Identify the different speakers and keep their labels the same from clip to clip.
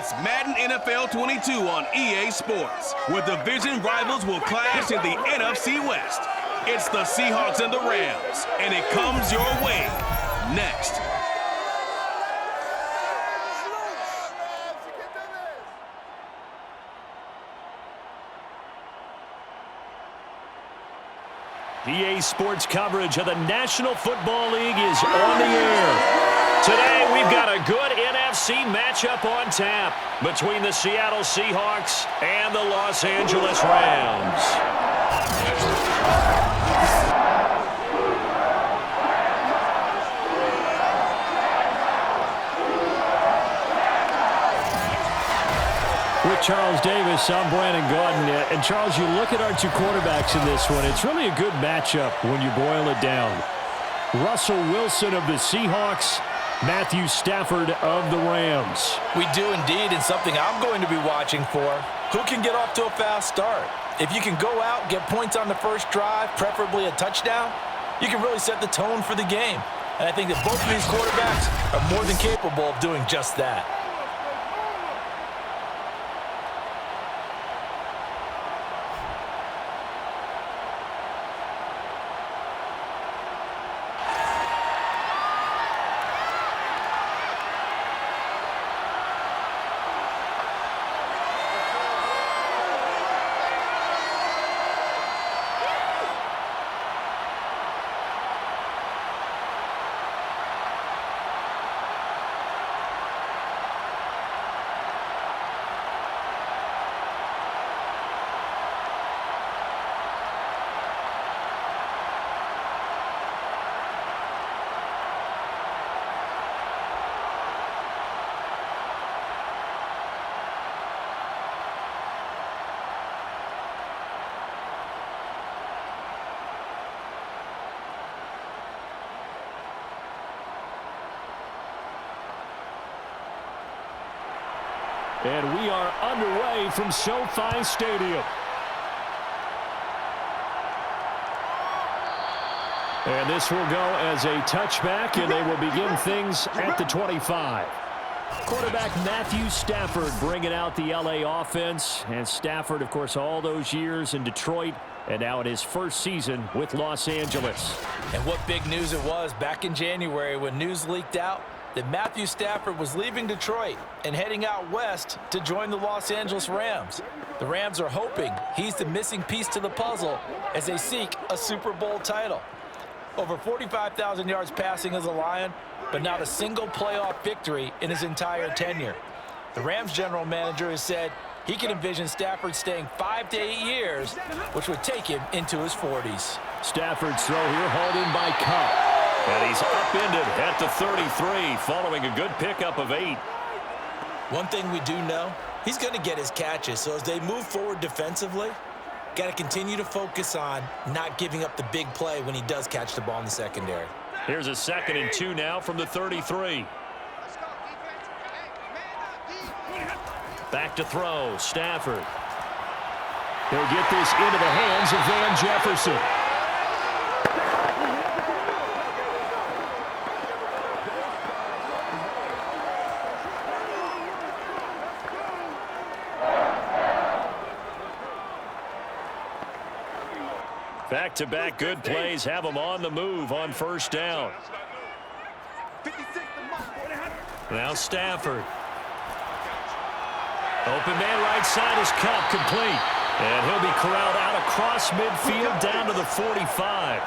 Speaker 1: It's Madden NFL 22 on EA Sports, where division rivals will clash in the NFC West. It's the Seahawks and the Rams, and it comes your way next.
Speaker 2: EA Sports coverage of the National Football League is on the air. Today, we've got a good NFC matchup on tap between the Seattle Seahawks and the Los Angeles Rams. With Charles Davis, I'm Brandon Gordon. And Charles, you look at our two quarterbacks in this one, it's really a good matchup when you boil it down. Russell Wilson of the Seahawks, Matthew Stafford of the Rams.
Speaker 3: We do indeed, and something I'm going to be watching for. Who can get off to a fast start? If you can go out, get points on the first drive, preferably a touchdown, you can really set the tone for the game. And I think that both of these quarterbacks are more than capable of doing just that.
Speaker 2: And we are underway from SoFi Stadium. And this will go as a touchback, and they will begin things at the 25. Quarterback Matthew Stafford bringing out the LA offense. And Stafford, of course, all those years in Detroit, and now in his first season with Los Angeles.
Speaker 3: And what big news it was back in January when news leaked out that Matthew Stafford was leaving Detroit and heading out west to join the Los Angeles Rams. The Rams are hoping he's the missing piece to the puzzle as they seek a Super Bowl title. Over 45,000 yards passing as a Lion, but not a single playoff victory in his entire tenure. The Rams general manager has said he can envision Stafford staying 5 to 8 years, which would take him into his 40s.
Speaker 2: Stafford's throw here hauled in by Cup. And he's upended at the 33 following a good pickup of 8.
Speaker 3: One thing we do know, he's going to get his catches. So as they move forward defensively, got to continue to focus on not giving up the big play when he does catch the ball in the secondary.
Speaker 2: Here's a 2nd and 2 now from the 33. Back to throw, Stafford. He'll get this into the hands of Van Jefferson. Back-to-back good plays have them on the move on first down. Now Stafford. Open man right side is Cup, complete. And he'll be corralled out across midfield down to the 45.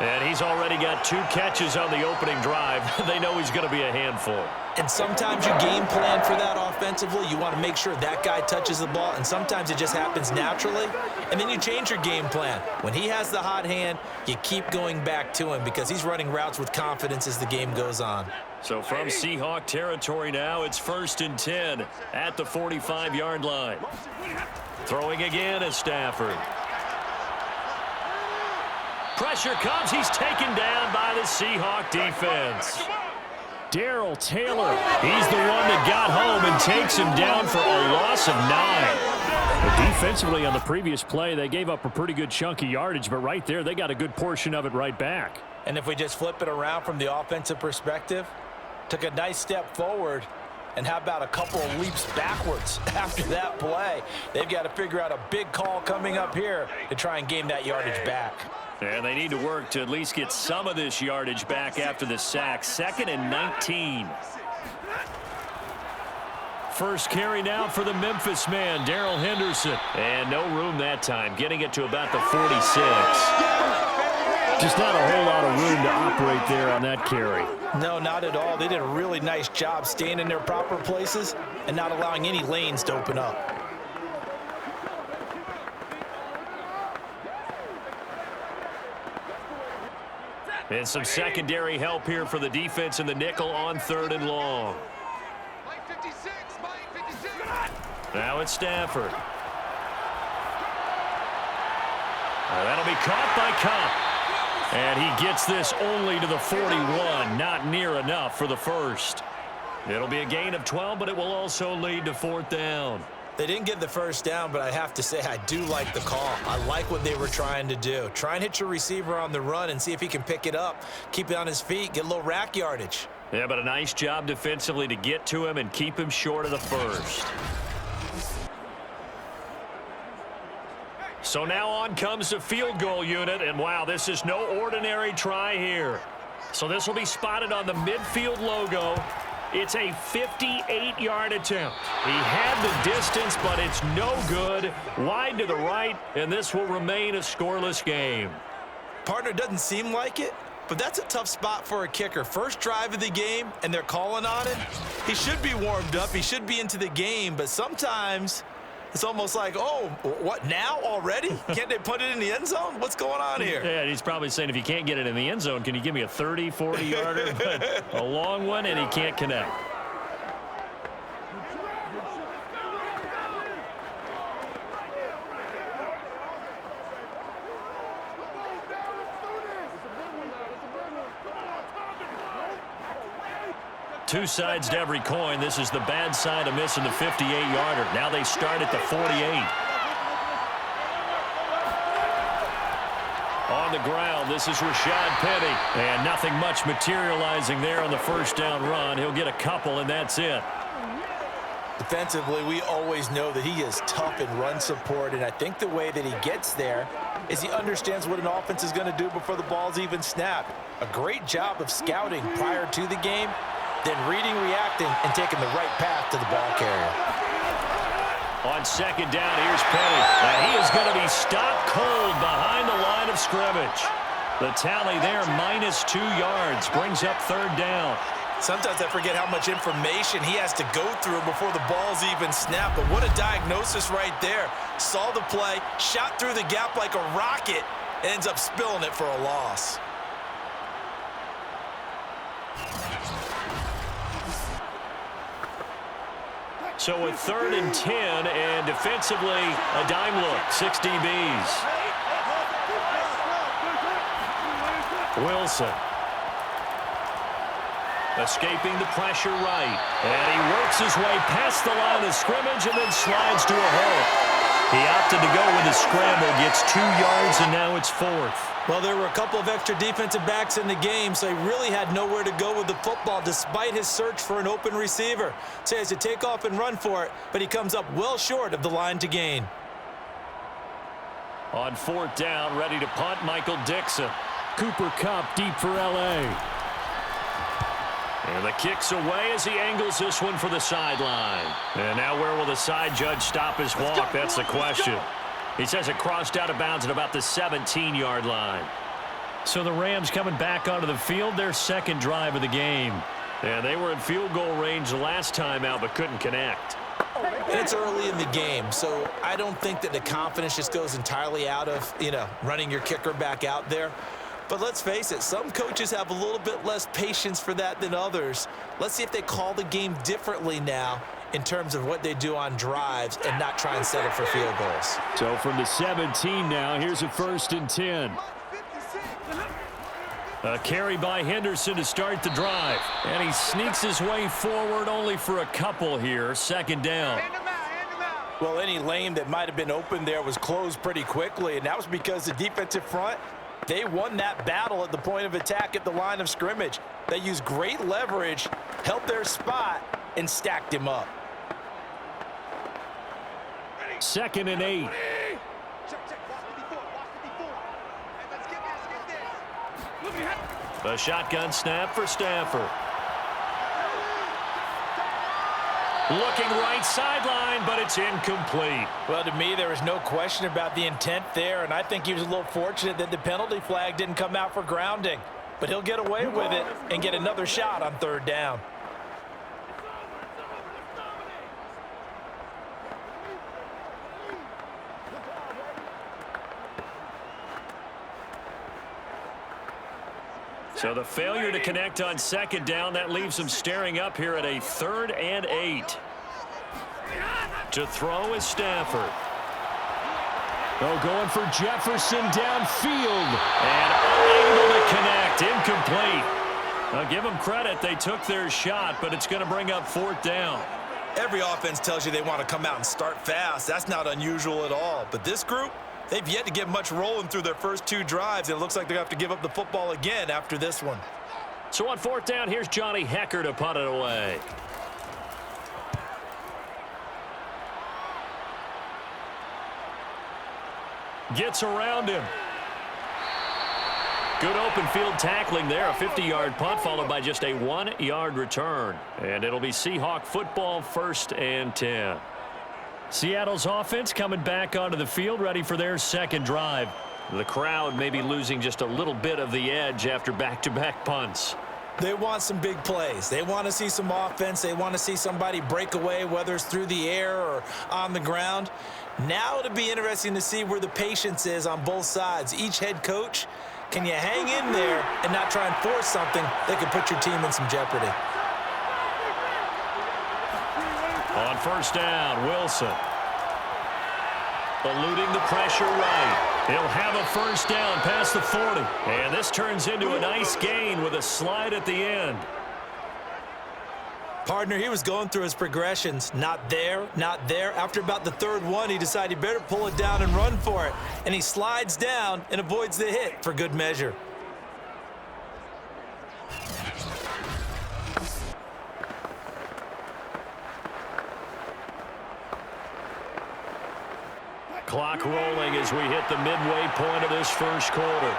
Speaker 2: And he's already got 2 catches on the opening drive. They know he's going to be a handful.
Speaker 3: And sometimes you game plan for that offensively. You want to make sure that guy touches the ball, and sometimes it just happens naturally. And then you change your game plan. When he has the hot hand, you keep going back to him because he's running routes with confidence as the game goes on.
Speaker 2: So from Seahawk territory now, it's 1st and 10 at the 45-yard line. Throwing again is Stafford. Pressure comes. He's taken down by the Seahawk defense. Darrell Taylor, he's the one that got home and takes him down for a loss of 9. But defensively on the previous play, they gave up a pretty good chunk of yardage, but right there, they got a good portion of it right back.
Speaker 3: And if we just flip it around from the offensive perspective, took a nice step forward And how about a couple of leaps backwards after that play? They've got to figure out a big call coming up here to try and gain that yardage back.
Speaker 2: And they need to work to at least get some of this yardage back after the sack. 2nd and 19. First carry now for the Memphis man, Darrell Henderson. And no room that time, getting it to about the 46. Just not a whole lot of room to operate there on that carry.
Speaker 3: No, not at all. They did a really nice job staying in their proper places and not allowing any lanes to open up.
Speaker 2: And some secondary help here for the defense in the nickel on 3rd and long. Now it's Stafford. That'll be caught by Cup. And he gets this only to the 41. Not near enough for the first. It'll be a gain of 12, but it will also lead to 4th down.
Speaker 3: They didn't get the first down, but I have to say I do like the call. I like what they were trying to do. Try and hit your receiver on the run and see if he can pick it up. Keep it on his feet, get a little rack yardage.
Speaker 2: Yeah, but a nice job defensively to get to him and keep him short of the first. So now on comes the field goal unit, and wow, this is no ordinary try here. So this will be spotted on the midfield logo. It's a 58-yard attempt. He had the distance, but it's no good. Wide to the right, and this will remain a scoreless game.
Speaker 3: Partner, doesn't seem like it, but that's a tough spot for a kicker. First drive of the game, and they're calling on it. He should be warmed up. He should be into the game, but sometimes it's almost like, oh, what, now already? Can't they put it in the end zone? What's going on here?
Speaker 2: Yeah, he's probably saying, if you can't get it in the end zone, can you give me a 30, 40-yarder? But a long one, and he can't connect. Two sides to every coin. This is the bad side of missing the 58-yarder. Now they start at the 48. On the ground, this is Rashad Penny. And nothing much materializing there on the first down run. He'll get a couple, and that's it.
Speaker 3: Defensively, we always know that he is tough in run support, and I think the way that he gets there is he understands what an offense is going to do before the ball's even snapped. A great job of scouting prior to the game, then reading, reacting, and taking the right path to the ball carrier.
Speaker 2: On second down, here's Penny. And he is going to be stopped cold behind the line of scrimmage. The tally there, -2 yards, brings up 3rd down.
Speaker 3: Sometimes I forget how much information he has to go through before the ball's even snapped, but what a diagnosis right there. Saw the play, shot through the gap like a rocket, and ends up spilling it for a loss.
Speaker 2: So with 3rd and 10, and defensively, a dime look, 6 DBs. Wilson. Escaping the pressure right. And he works his way past the line of scrimmage and then slides to a hole. He opted to go with a scramble, gets 2 yards, and now it's 4th.
Speaker 3: Well, there were a couple of extra defensive backs in the game, so he really had nowhere to go with the football despite his search for an open receiver. So he has to take off and run for it, but he comes up well short of the line to gain.
Speaker 2: On 4th down, ready to punt, Michael Dixon. Cooper Kupp deep for L.A. And the kick's away as he angles this one for the sideline. And now where will the side judge stop his walk? That's the question. He says it crossed out of bounds at about the 17-yard line. So the Rams coming back onto the field, their 2nd drive of the game. Yeah, they were in field goal range the last time out but couldn't connect.
Speaker 3: And it's early in the game, so I don't think that the confidence just goes entirely out of, running your kicker back out there. But let's face it, some coaches have a little bit less patience for that than others. Let's see if they call the game differently now in terms of what they do on drives and not try and settle for field goals.
Speaker 2: So from the 17 now, here's a 1st and 10. A carry by Henderson to start the drive. And he sneaks his way forward only for a couple here. 2nd down.
Speaker 3: Well, any lane that might have been open there was closed pretty quickly, and that was because the defensive front, they won that battle at the point of attack at the line of scrimmage. They used great leverage, held their spot, and stacked him up.
Speaker 2: 2nd and 8. A shotgun snap for Stafford. Looking right sideline, but it's incomplete.
Speaker 3: Well, to me, there was no question about the intent there, and I think he was a little fortunate that the penalty flag didn't come out for grounding. But he'll get away with it and get another shot on 3rd down.
Speaker 2: So the failure to connect on 2nd down, that leaves him staring up here at a 3rd and 8. To throw is Stafford. Oh, going for Jefferson downfield. And unable to connect. Incomplete. Now give them credit. They took their shot, but it's going to bring up 4th down.
Speaker 3: Every offense tells you they want to come out and start fast. That's not unusual at all. But this group, they've yet to get much rolling through their first 2 drives. It looks like they're going to have to give up the football again after this one.
Speaker 2: So on 4th down, here's Johnny Hecker to punt it away. Gets around him. Good open field tackling there. A 50-yard punt followed by just a 1-yard return. And it'll be Seahawk football, 1st and 10. Seattle's offense coming back onto the field, ready for their 2nd drive. The crowd may be losing just a little bit of the edge after back-to-back punts.
Speaker 3: They want some big plays. They want to see some offense. They want to see somebody break away, whether it's through the air or on the ground. Now it'll be interesting to see where the patience is on both sides. Each head coach, can you hang in there and not try and force something that could put your team in some jeopardy?
Speaker 2: On 1st down, Wilson. Eluding the pressure right. He'll have a 1st down past the 40. And this turns into a nice gain with a slide at the end.
Speaker 3: Partner, he was going through his progressions. Not there, not there. After about the 3rd one, he decided he better pull it down and run for it. And he slides down and avoids the hit for good measure.
Speaker 2: Clock rolling as we hit the midway point of this 1st quarter.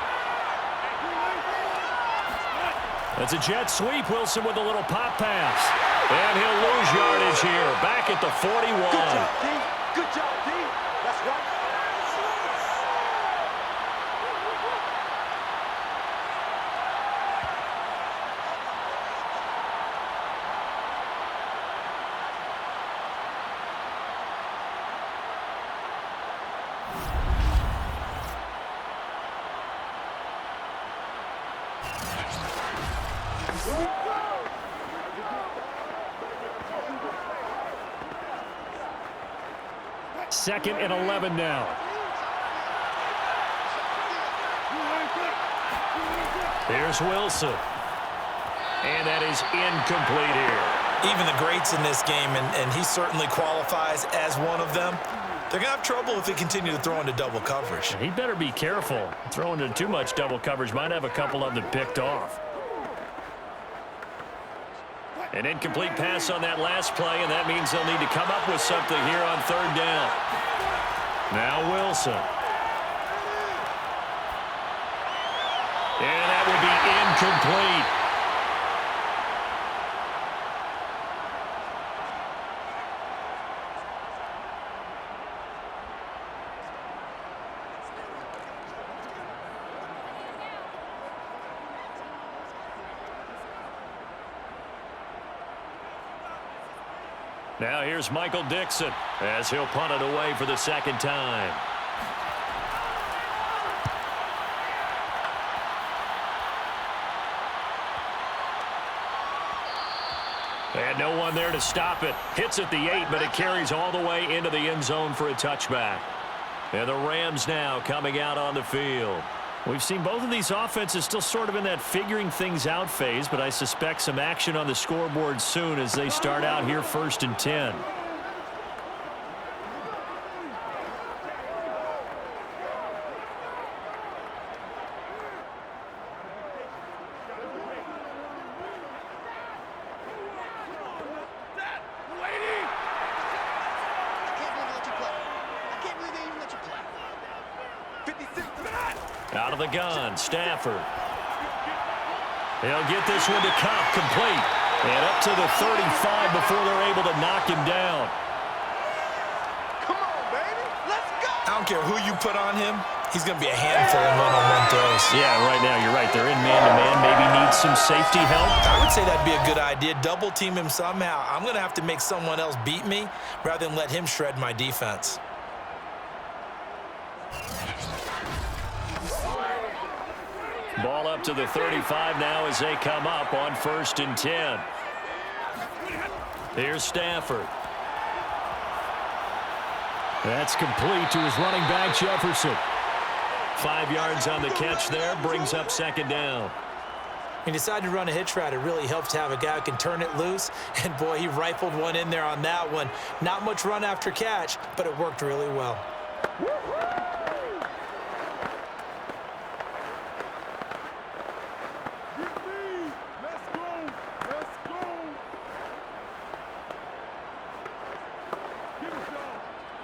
Speaker 2: That's a jet sweep. Wilson with a little pop pass. And he'll lose yardage here. Back at the 41.
Speaker 4: Good job, D. Good job, D. That's right.
Speaker 2: Second and 11 now. Here's Wilson. And that is incomplete here.
Speaker 3: Even the greats in this game, and he certainly qualifies as one of them, they're going to have trouble if they continue to throw into double coverage.
Speaker 2: He better be careful. Throwing into too much double coverage might have a couple of them picked off. An incomplete pass on that last play, and that means they'll need to come up with something here on 3rd down. Now Wilson. And that would be incomplete. Now here's Michael Dixon as he'll punt it away for the 2nd time. And no one there to stop it. Hits at the 8, but it carries all the way into the end zone for a touchback. And the Rams now coming out on the field. We've seen both of these offenses still sort of in that figuring things out phase, but I suspect some action on the scoreboard soon as they start out here 1st and 10. Out of the gun, Stafford. He'll get this one to Cup, complete. And up to the 35 before they're able to knock him down.
Speaker 4: Come on, baby. Let's go.
Speaker 3: I don't care who you put on him. He's going to be a handful in one-on-one throws.
Speaker 2: Yeah, right now you're right. They're in man-to-man. Maybe need some safety help.
Speaker 3: I would say that'd be a good idea. Double team him somehow. I'm going to have to make someone else beat me rather than let him shred my defense.
Speaker 2: Ball up to the 35 now as they come up on 1st and 10. Here's Stafford. That's complete to his running back, Jefferson. 5 yards on the catch there, brings up 2nd down.
Speaker 3: He decided to run a hitch route. It really helps to have a guy who can turn it loose. And, boy, he rifled one in there on that one. Not much run after catch, but it worked really well.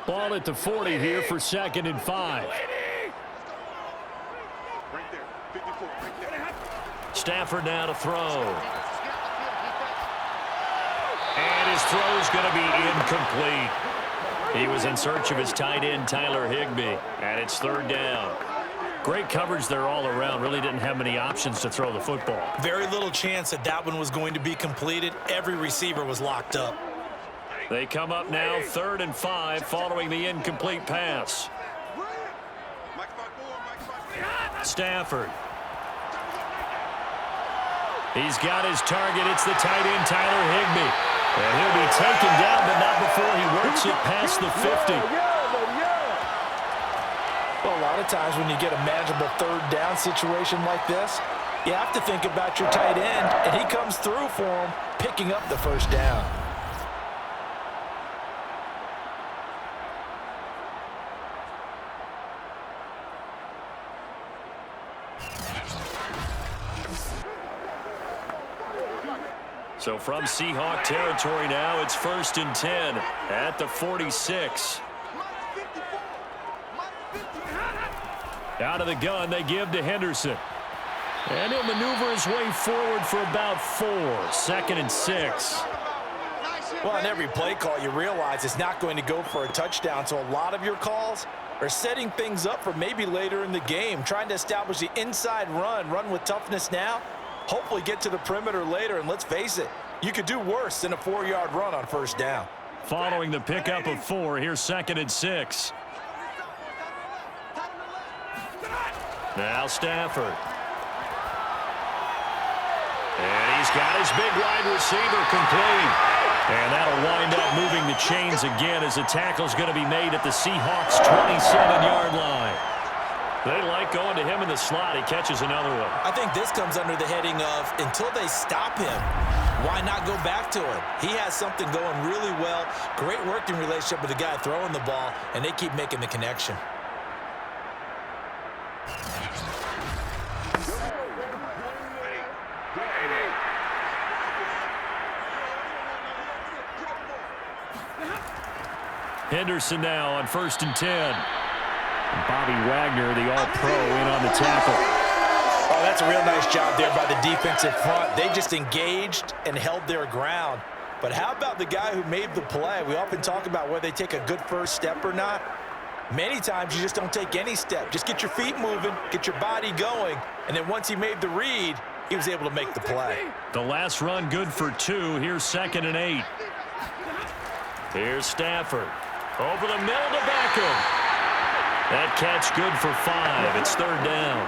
Speaker 2: Ball at the 40 here for 2nd and 5. Stafford now to throw. And his throw is going to be incomplete. He was in search of his tight end, Tyler Higbee, and it's 3rd down. Great coverage there all around. Really didn't have many options to throw the football.
Speaker 3: Very little chance that that one was going to be completed. Every receiver was locked up.
Speaker 2: They come up now 3rd and 5 following the incomplete pass. Stafford. He's got his target. It's the tight end, Tyler Higbee. And he'll be taken down, but not before he works it past the 50.
Speaker 3: Well, a lot of times when you get a manageable 3rd down situation like this, you have to think about your tight end, and he comes through for him, picking up the 1st down.
Speaker 2: So from Seahawk territory now, it's 1st and 10 at the 46. Out of the gun, they give to Henderson. And he'll maneuver his way forward for about 4. 2nd and 6.
Speaker 3: Well, on every play call, you realize it's not going to go for a touchdown, so a lot of your calls are setting things up for maybe later in the game, trying to establish the inside run with toughness now, hopefully get to the perimeter later, and let's face it, you could do worse than a 4-yard run on 1st down.
Speaker 2: Following the pickup of 4, here's 2nd and 6. Now Stafford. And he's got his big wide receiver complete. And that'll wind up moving the chains again as the tackle's going to be made at the Seahawks' 27-yard line. They like going to him in the slot. He catches another one.
Speaker 3: I think this comes under the heading of until they stop him, why not go back to him? He has something going really well. Great working relationship with the guy throwing the ball, and they keep making the connection.
Speaker 2: Henderson now on 1st and 10. And Bobby Wagner, the all-pro, in on the tackle.
Speaker 3: Oh, that's a real nice job there by the defensive front. They just engaged and held their ground. But how about the guy who made the play? We often talk about whether they take a good first step or not. Many times you just don't take any step. Just get your feet moving, get your body going, and then once he made the read, he was able to make the play.
Speaker 2: The last run good for 2. Here's 2nd and 8. Here's Stafford. Over the middle to Beckham. That catch good for 5. It's 3rd down.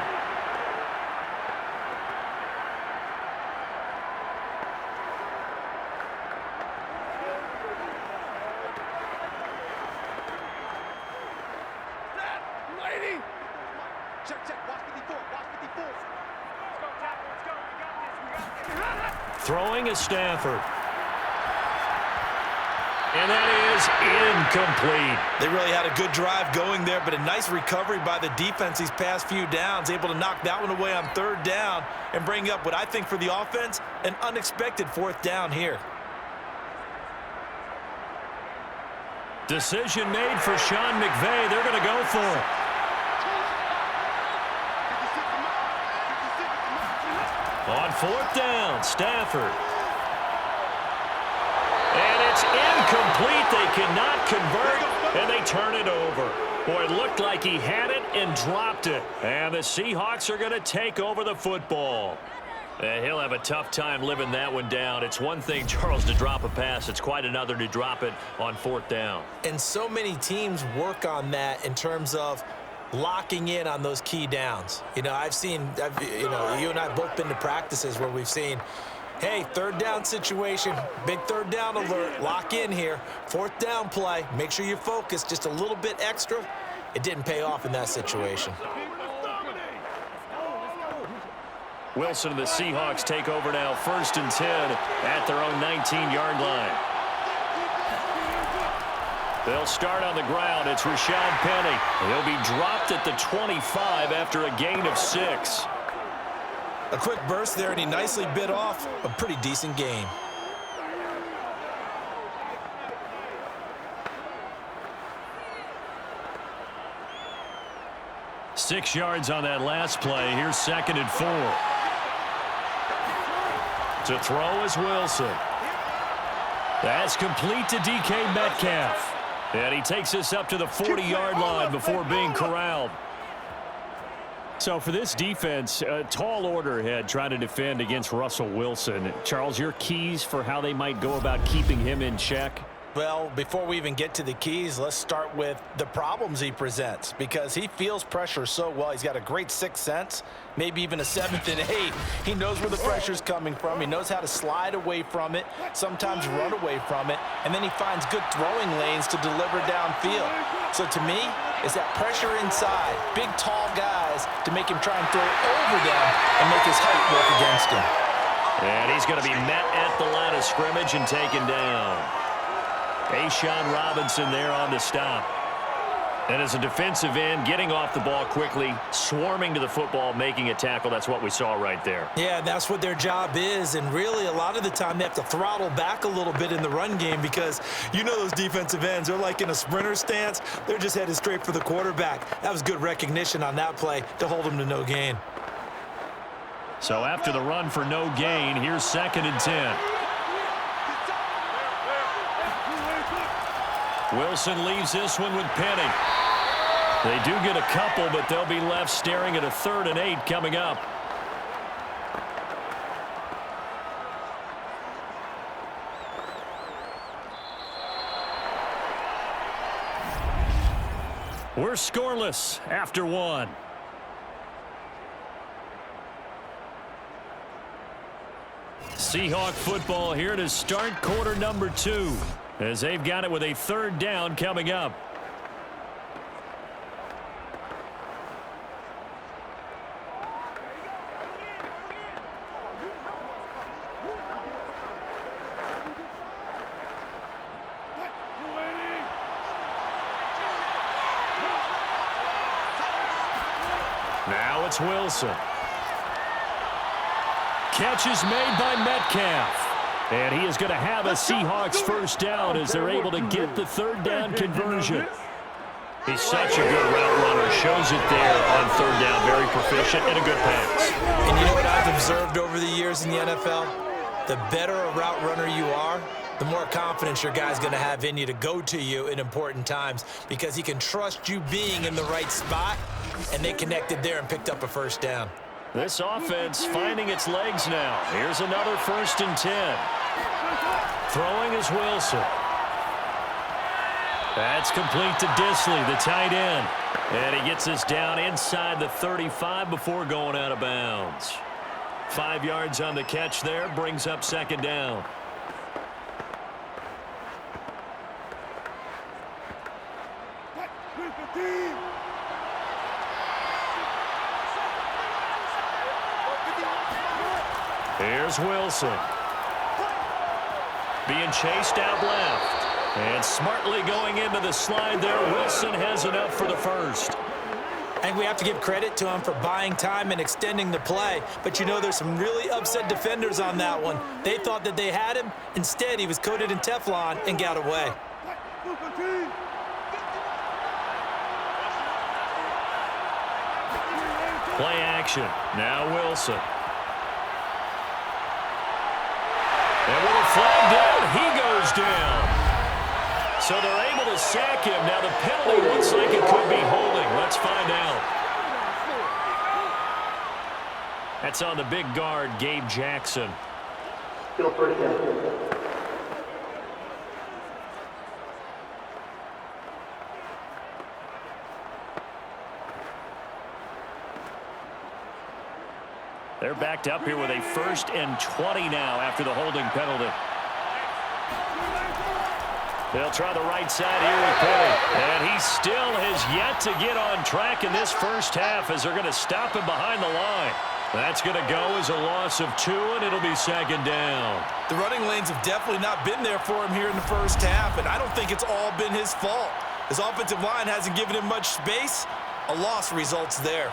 Speaker 4: Lady! Check. Watch 54. Watch 54. Let's go, tackle. Let's go. We got this.
Speaker 2: Throwing is Stafford. And that is incomplete.
Speaker 3: They really had a good drive going there, but a nice recovery by the defense these past few downs, able to knock that one away on 3rd down and bring up what I think for the offense, an unexpected 4th down here.
Speaker 2: Decision made for Sean McVay. They're going to go for it. On fourth down, Stafford. And it's incomplete. They cannot convert, and they turn it over. Boy, it looked like he had it and dropped it. And the Seahawks are going to take over the football. He'll have a tough time living that one down. It's one thing, Charles, to drop a pass. It's quite another to drop it on fourth down.
Speaker 3: And so many teams work on that in terms of locking in on those key downs. You know, you and I have both been to practices where we've seen, hey, third down situation, big third down alert, lock in here, fourth down play, make sure you focus just a little bit extra. It didn't pay off in that situation.
Speaker 2: Wilson and the Seahawks take over now, 1st and 10 at their own 19-yard line. They'll start on the ground. It's Rashad Penny. He'll be dropped at the 25 after a gain of 6.
Speaker 3: A quick burst there, and he nicely bit off a pretty decent gain.
Speaker 2: Six yards on that last play. Here's 2nd and 4. To throw is Wilson. That's complete to D.K. Metcalf. And he takes us up to the 40-yard line before being corralled. So for this defense, a tall order ahead trying to defend against Russell Wilson. Charles, your keys for how they might go about keeping him in check?
Speaker 3: Well, before we even get to the keys, let's start with the problems he presents, because he feels pressure so well. He's got a great sixth sense, maybe even a 7th and 8. He knows where the pressure's coming from. He knows how to slide away from it, sometimes run away from it, and then he finds good throwing lanes to deliver downfield. So to me, it's that pressure inside, big, tall guys to make him try and throw over them and make his height work against him.
Speaker 2: And he's going to be met at the line of scrimmage and taken down. A'Shawn Robinson there on the stop. And as a defensive end, getting off the ball quickly, swarming to the football, making a tackle. That's what we saw right there.
Speaker 3: Yeah, that's what their job is. And really, a lot of the time, they have to throttle back a little bit in the run game because you know those defensive ends, they're like in a sprinter stance. They're just headed straight for the quarterback. That was good recognition on that play to hold him to no gain.
Speaker 2: So after the run for no gain, here's 2nd and 10. Wilson leaves this one with Penny. They do get a couple, but they'll be left staring at a 3rd and 8 coming up. We're scoreless after 1. Seahawk football here to start quarter number 2. As they've got it with a 3rd down coming up. Now it's Wilson. Catch is made by Metcalf. And he is going to have a Seahawks 1st down as they're able to get the 3rd down conversion. He's such a good route runner. Shows it there on 3rd down. Very proficient and a good pass.
Speaker 3: And you know what I've observed over the years in the NFL? The better a route runner you are, the more confidence your guy's going to have in you to go to you in important times because he can trust you being in the right spot, and they connected there and picked up a 1st down.
Speaker 2: This offense finding its legs now. Here's another 1st and 10. Throwing is Wilson. That's complete to Disley, the tight end. And he gets us down inside the 35 before going out of bounds. 5 yards on the catch there, brings up 2nd down. Here's Wilson. Being chased out left. And smartly going into the slide there. Wilson has enough for the 1st.
Speaker 3: And we have to give credit to him for buying time and extending the play. But you know there's some really upset defenders on that one. They thought that they had him. Instead, he was coated in Teflon and got away.
Speaker 2: Play action. Now Wilson. And with a flag down, he goes down. So they're able to sack him. Now the penalty looks like it could be holding. Let's find out. That's on the big guard, Gabe Jackson.
Speaker 5: Still first down.
Speaker 2: They're backed up here with a 1st and 20 now after the holding penalty. They'll try the right side here with Penny. And he still has yet to get on track in this first half as they're going to stop him behind the line. That's going to go as a loss of 2, and it'll be 2nd down.
Speaker 3: The running lanes have definitely not been there for him here in the first half, and I don't think it's all been his fault. His offensive line hasn't given him much space. A loss results there.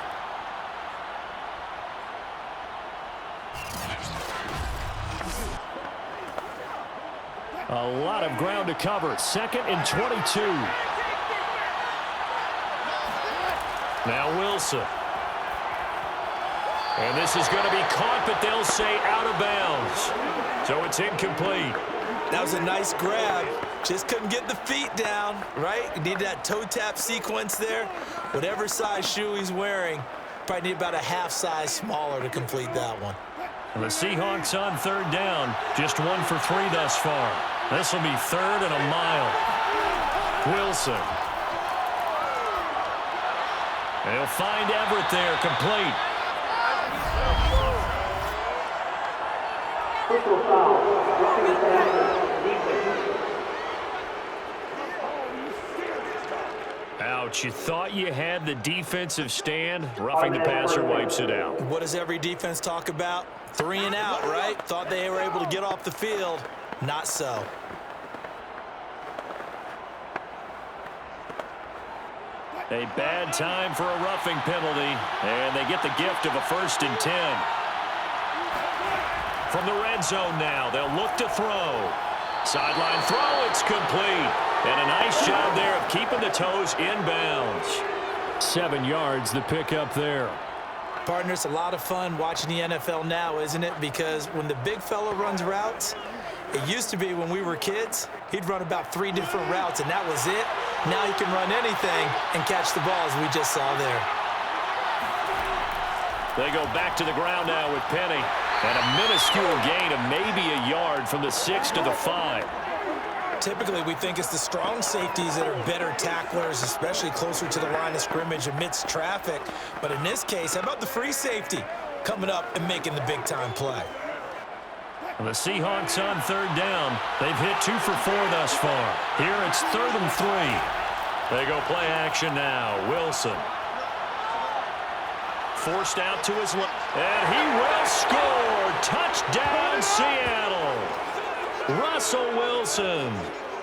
Speaker 2: A lot of ground to cover. 2nd and 22. Now Wilson. And this is going to be caught, but they'll say out of bounds. So it's incomplete.
Speaker 3: That was a nice grab. Just couldn't get the feet down, right? You need that toe tap sequence there. Whatever size shoe he's wearing, probably need about a half size smaller to complete that one.
Speaker 2: And the Seahawks on 3rd down. Just 1 for 3 thus far. This will be 3rd and a mile. Wilson. And he'll find Everett there, complete.
Speaker 5: Personal foul. Roughing the tackle.
Speaker 2: Ouch, you thought you had the defensive stand. Roughing the passer wipes it out.
Speaker 3: What does every defense talk about? 3 and out, right? Thought they were able to get off the field. Not so.
Speaker 2: A bad time for a roughing penalty, and they get the gift of a 1st and 10. From the red zone now, they'll look to throw. Sideline throw, it's complete. And a nice job there of keeping the toes inbounds. 7 yards, the pickup there.
Speaker 3: Partner, it's a lot of fun watching the NFL now, isn't it? Because when the big fella runs routes, it used to be when we were kids, he'd run about 3 different routes, and that was it. Now he can run anything and catch the ball, as we just saw there.
Speaker 2: They go back to the ground now with Penny. And a minuscule gain of maybe a yard from the 6 to the 5.
Speaker 3: Typically, we think it's the strong safeties that are better tacklers, especially closer to the line of scrimmage amidst traffic. But in this case, how about the free safety coming up and making the big-time play?
Speaker 2: And the Seahawks on 3rd down. They've hit 2 for 4 thus far. Here it's 3rd and 3. They go play action now. Wilson. Forced out to his left. And he will score. Touchdown, Seattle. Russell Wilson.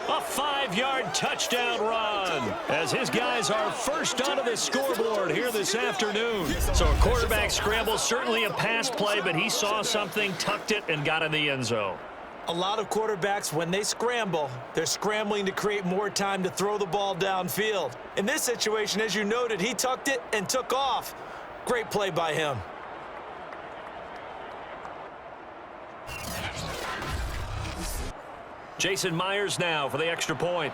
Speaker 2: A 5-yard touchdown run as his guys are first onto the scoreboard here this afternoon. So a quarterback scramble, certainly a pass play, but he saw something, tucked it, and got in the end zone.
Speaker 3: A lot of quarterbacks, when they scramble, they're scrambling to create more time to throw the ball downfield. In this situation, as you noted, he tucked it and took off. Great play by him.
Speaker 2: Jason Myers now for the extra point.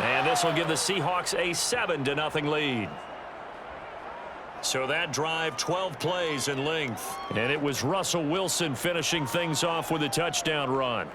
Speaker 2: And this will give the Seahawks a 7-0 lead. So that drive, 12 plays in length. And it was Russell Wilson finishing things off with a touchdown run.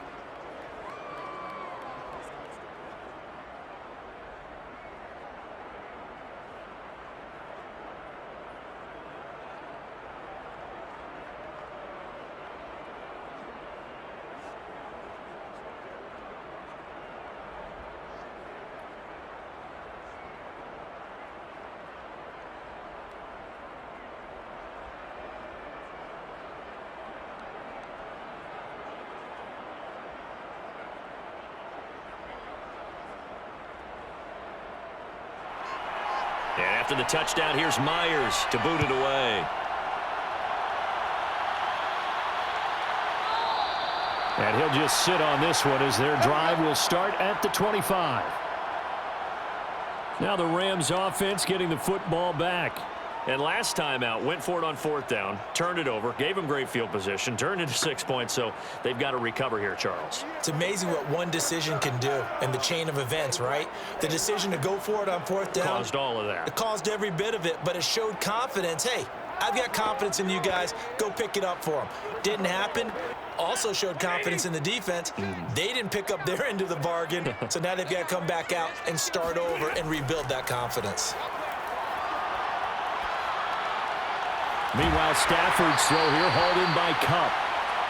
Speaker 2: And after the touchdown, here's Myers to boot it away. And he'll just sit on this one as their drive will start at the 25. Now the Rams offense getting the football back. And last time out, went for it on 4th down, turned it over, gave him great field position, turned into 6 points, so they've got to recover here, Charles.
Speaker 3: It's amazing what one decision can do in the chain of events, right? The decision to go for it on 4th down.
Speaker 2: Caused all of that.
Speaker 3: It caused every bit of it, but it showed confidence. Hey, I've got confidence in you guys. Go pick it up for them. Didn't happen. Also showed confidence in the defense. They didn't pick up their end of the bargain, so now they've got to come back out and start over and rebuild that confidence.
Speaker 2: Meanwhile, Stafford's throw here hauled in by Cup.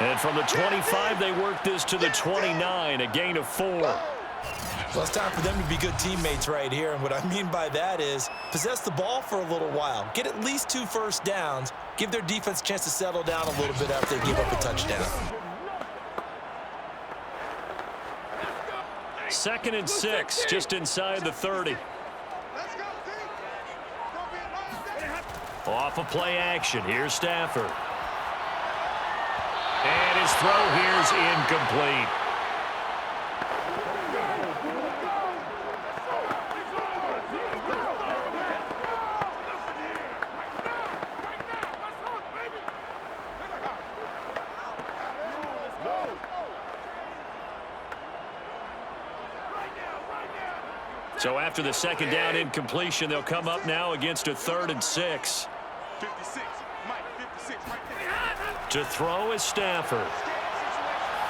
Speaker 2: And from the 25, they work this to the 29, a gain of 4.
Speaker 3: Well, it's time for them to be good teammates right here, and what I mean by that is possess the ball for a little while, get at least 2 first downs, give their defense a chance to settle down a little bit after they give up a touchdown.
Speaker 2: 2nd and 6, just inside the 30. Off of play action, here's Stafford. And his throw here's incomplete. So after the 2nd down incompletion, they'll come up now against a 3rd and 6.
Speaker 4: 56, Mike, 56, right there.
Speaker 2: To throw is Stafford.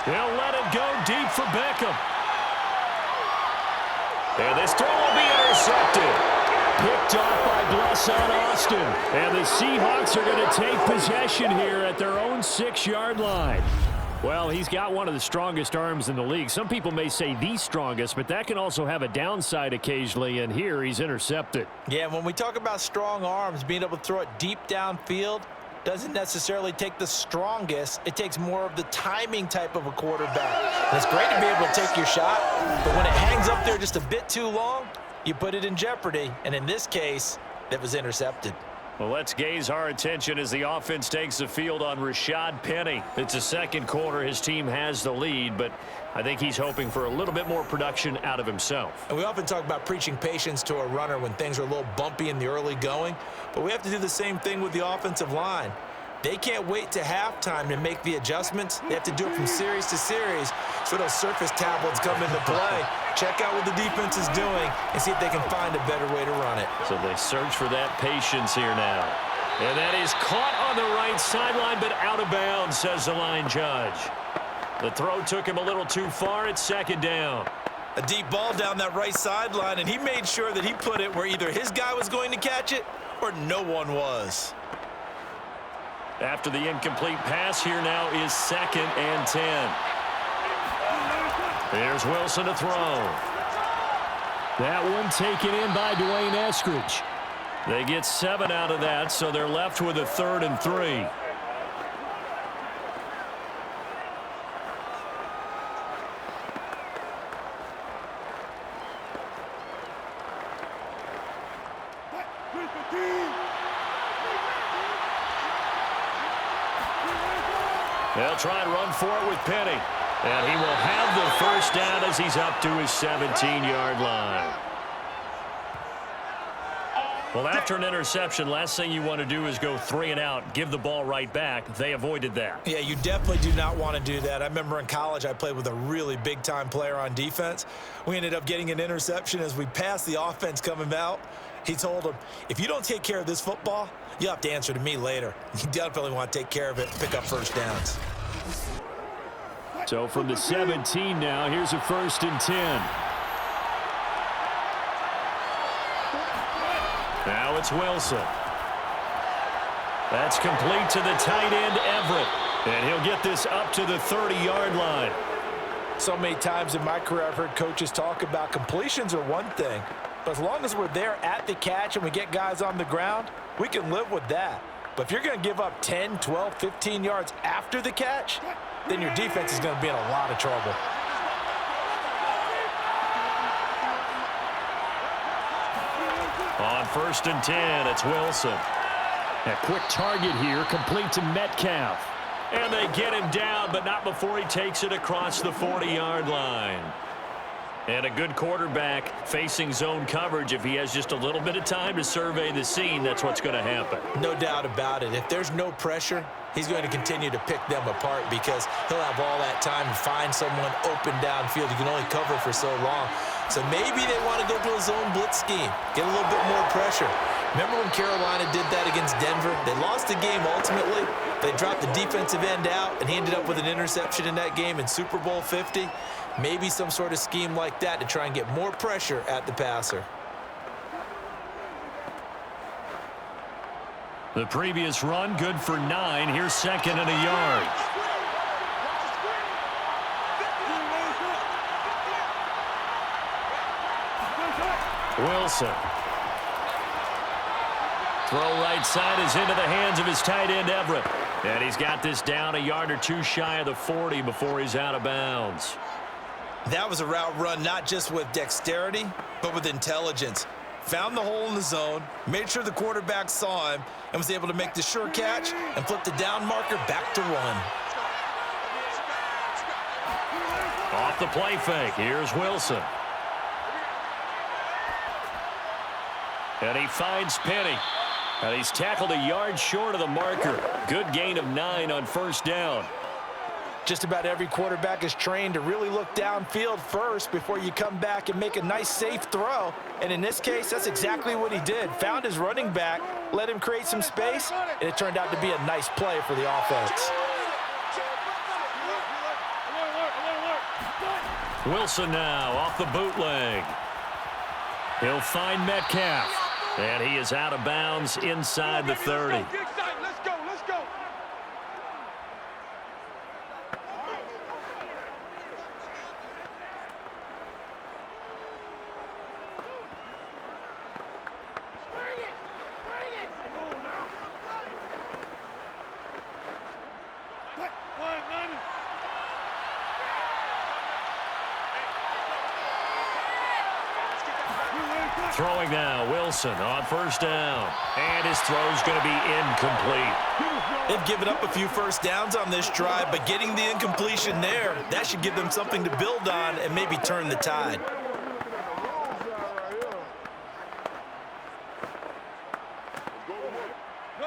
Speaker 2: He'll let it go deep for Beckham. And this throw will be intercepted. Picked off by Blesson Austin. And the Seahawks are going to take possession here at their own 6-yard line. Well, he's got one of the strongest arms in the league. Some people may say the strongest, but that can also have a downside occasionally, and here he's intercepted.
Speaker 3: Yeah, when we talk about strong arms, being able to throw it deep downfield doesn't necessarily take the strongest. It takes more of the timing type of a quarterback. And it's great to be able to take your shot, but when it hangs up there just a bit too long, you put it in jeopardy. And in this case, that was intercepted.
Speaker 2: Well, let's gaze our attention as the offense takes the field on Rashad Penny. It's the 2nd quarter. His team has the lead, but I think he's hoping for a little bit more production out of himself.
Speaker 3: And we often talk about preaching patience to a runner when things are a little bumpy in the early going, but we have to do the same thing with the offensive line. They can't wait to halftime to make the adjustments. They have to do it from series to series, so those surface tablets come into play. Check out what the defense is doing and see if they can find a better way to run it.
Speaker 2: So they search for that patience here now. And that is caught on the right sideline, but out of bounds, says the line judge. The throw took him a little too far. It's 2nd down.
Speaker 3: A deep ball down that right sideline, and he made sure that he put it where either his guy was going to catch it or no one was.
Speaker 2: After the incomplete pass, here now is 2nd and 10. There's Wilson to throw. That one taken in by Dwayne Eskridge. They get 7 out of that, so they're left with a 3rd and 3. They'll try and run for it with Penny. And he will have the first down as he's up to his 17-yard line. Well, after an interception, last thing you want to do is go 3 and out, give the ball right back. They avoided that.
Speaker 3: Yeah, you definitely do not want to do that. I remember in college I played with a really big-time player on defense. We ended up getting an interception as we passed the offense coming out. He told him, if you don't take care of this football, you'll have to answer to me later. You definitely want to take care of it, pick up first downs.
Speaker 2: So from the 17 now, here's a 1st and 10. Now it's Wilson. That's complete to the tight end, Everett. And he'll get this up to the 30-yard line.
Speaker 3: So many times in my career I've heard coaches talk about completions are one thing, but as long as we're there at the catch and we get guys on the ground, we can live with that. But if you're going to give up 10, 12, 15 yards after the catch, then your defense is going to be in a lot of trouble.
Speaker 2: On 1st and 10, it's Wilson. A quick target here, complete to Metcalf. And they get him down, but not before he takes it across the 40-yard line. And a good quarterback facing zone coverage. If he has just a little bit of time to survey the scene, that's what's going to happen.
Speaker 3: No doubt about it. If there's no pressure, he's going to continue to pick them apart because he'll have all that time to find someone open downfield. You can only cover for so long. So maybe they want to go to a zone blitz scheme, get a little bit more pressure. Remember when Carolina did that against Denver? They lost the game ultimately. They dropped the defensive end out, and he ended up with an interception in that game in Super Bowl 50. Maybe some sort of scheme like that to try and get more pressure at the passer.
Speaker 2: The previous run, good for 9. Here's second and a yard. Wilson. Throw right side is into the hands of his tight end, Everett. And he's got this down a yard or two shy of the 40 before he's out of bounds.
Speaker 3: That was a route run not just with dexterity, but with intelligence. Found the hole in the zone, made sure the quarterback saw him, and was able to make the sure catch and flip the down marker back to run.
Speaker 2: Off the play fake, here's Wilson. And he finds Penny. And he's tackled a yard short of the marker. Good gain of 9 on first down.
Speaker 3: Just about every quarterback is trained to really look downfield first before you come back and make a nice, safe throw. And in this case, that's exactly what he did. Found his running back, let him create some space, and it turned out to be a nice play for the offense.
Speaker 2: Wilson now off the bootleg. He'll find Metcalf. And he is out of bounds inside the 30.
Speaker 4: Let's go, let's go.
Speaker 2: Throwing now, Wilson on first down. And his throw's going to be incomplete.
Speaker 3: They've given up a few first downs on this drive, but getting the incompletion there, that should give them something to build on and maybe turn the tide.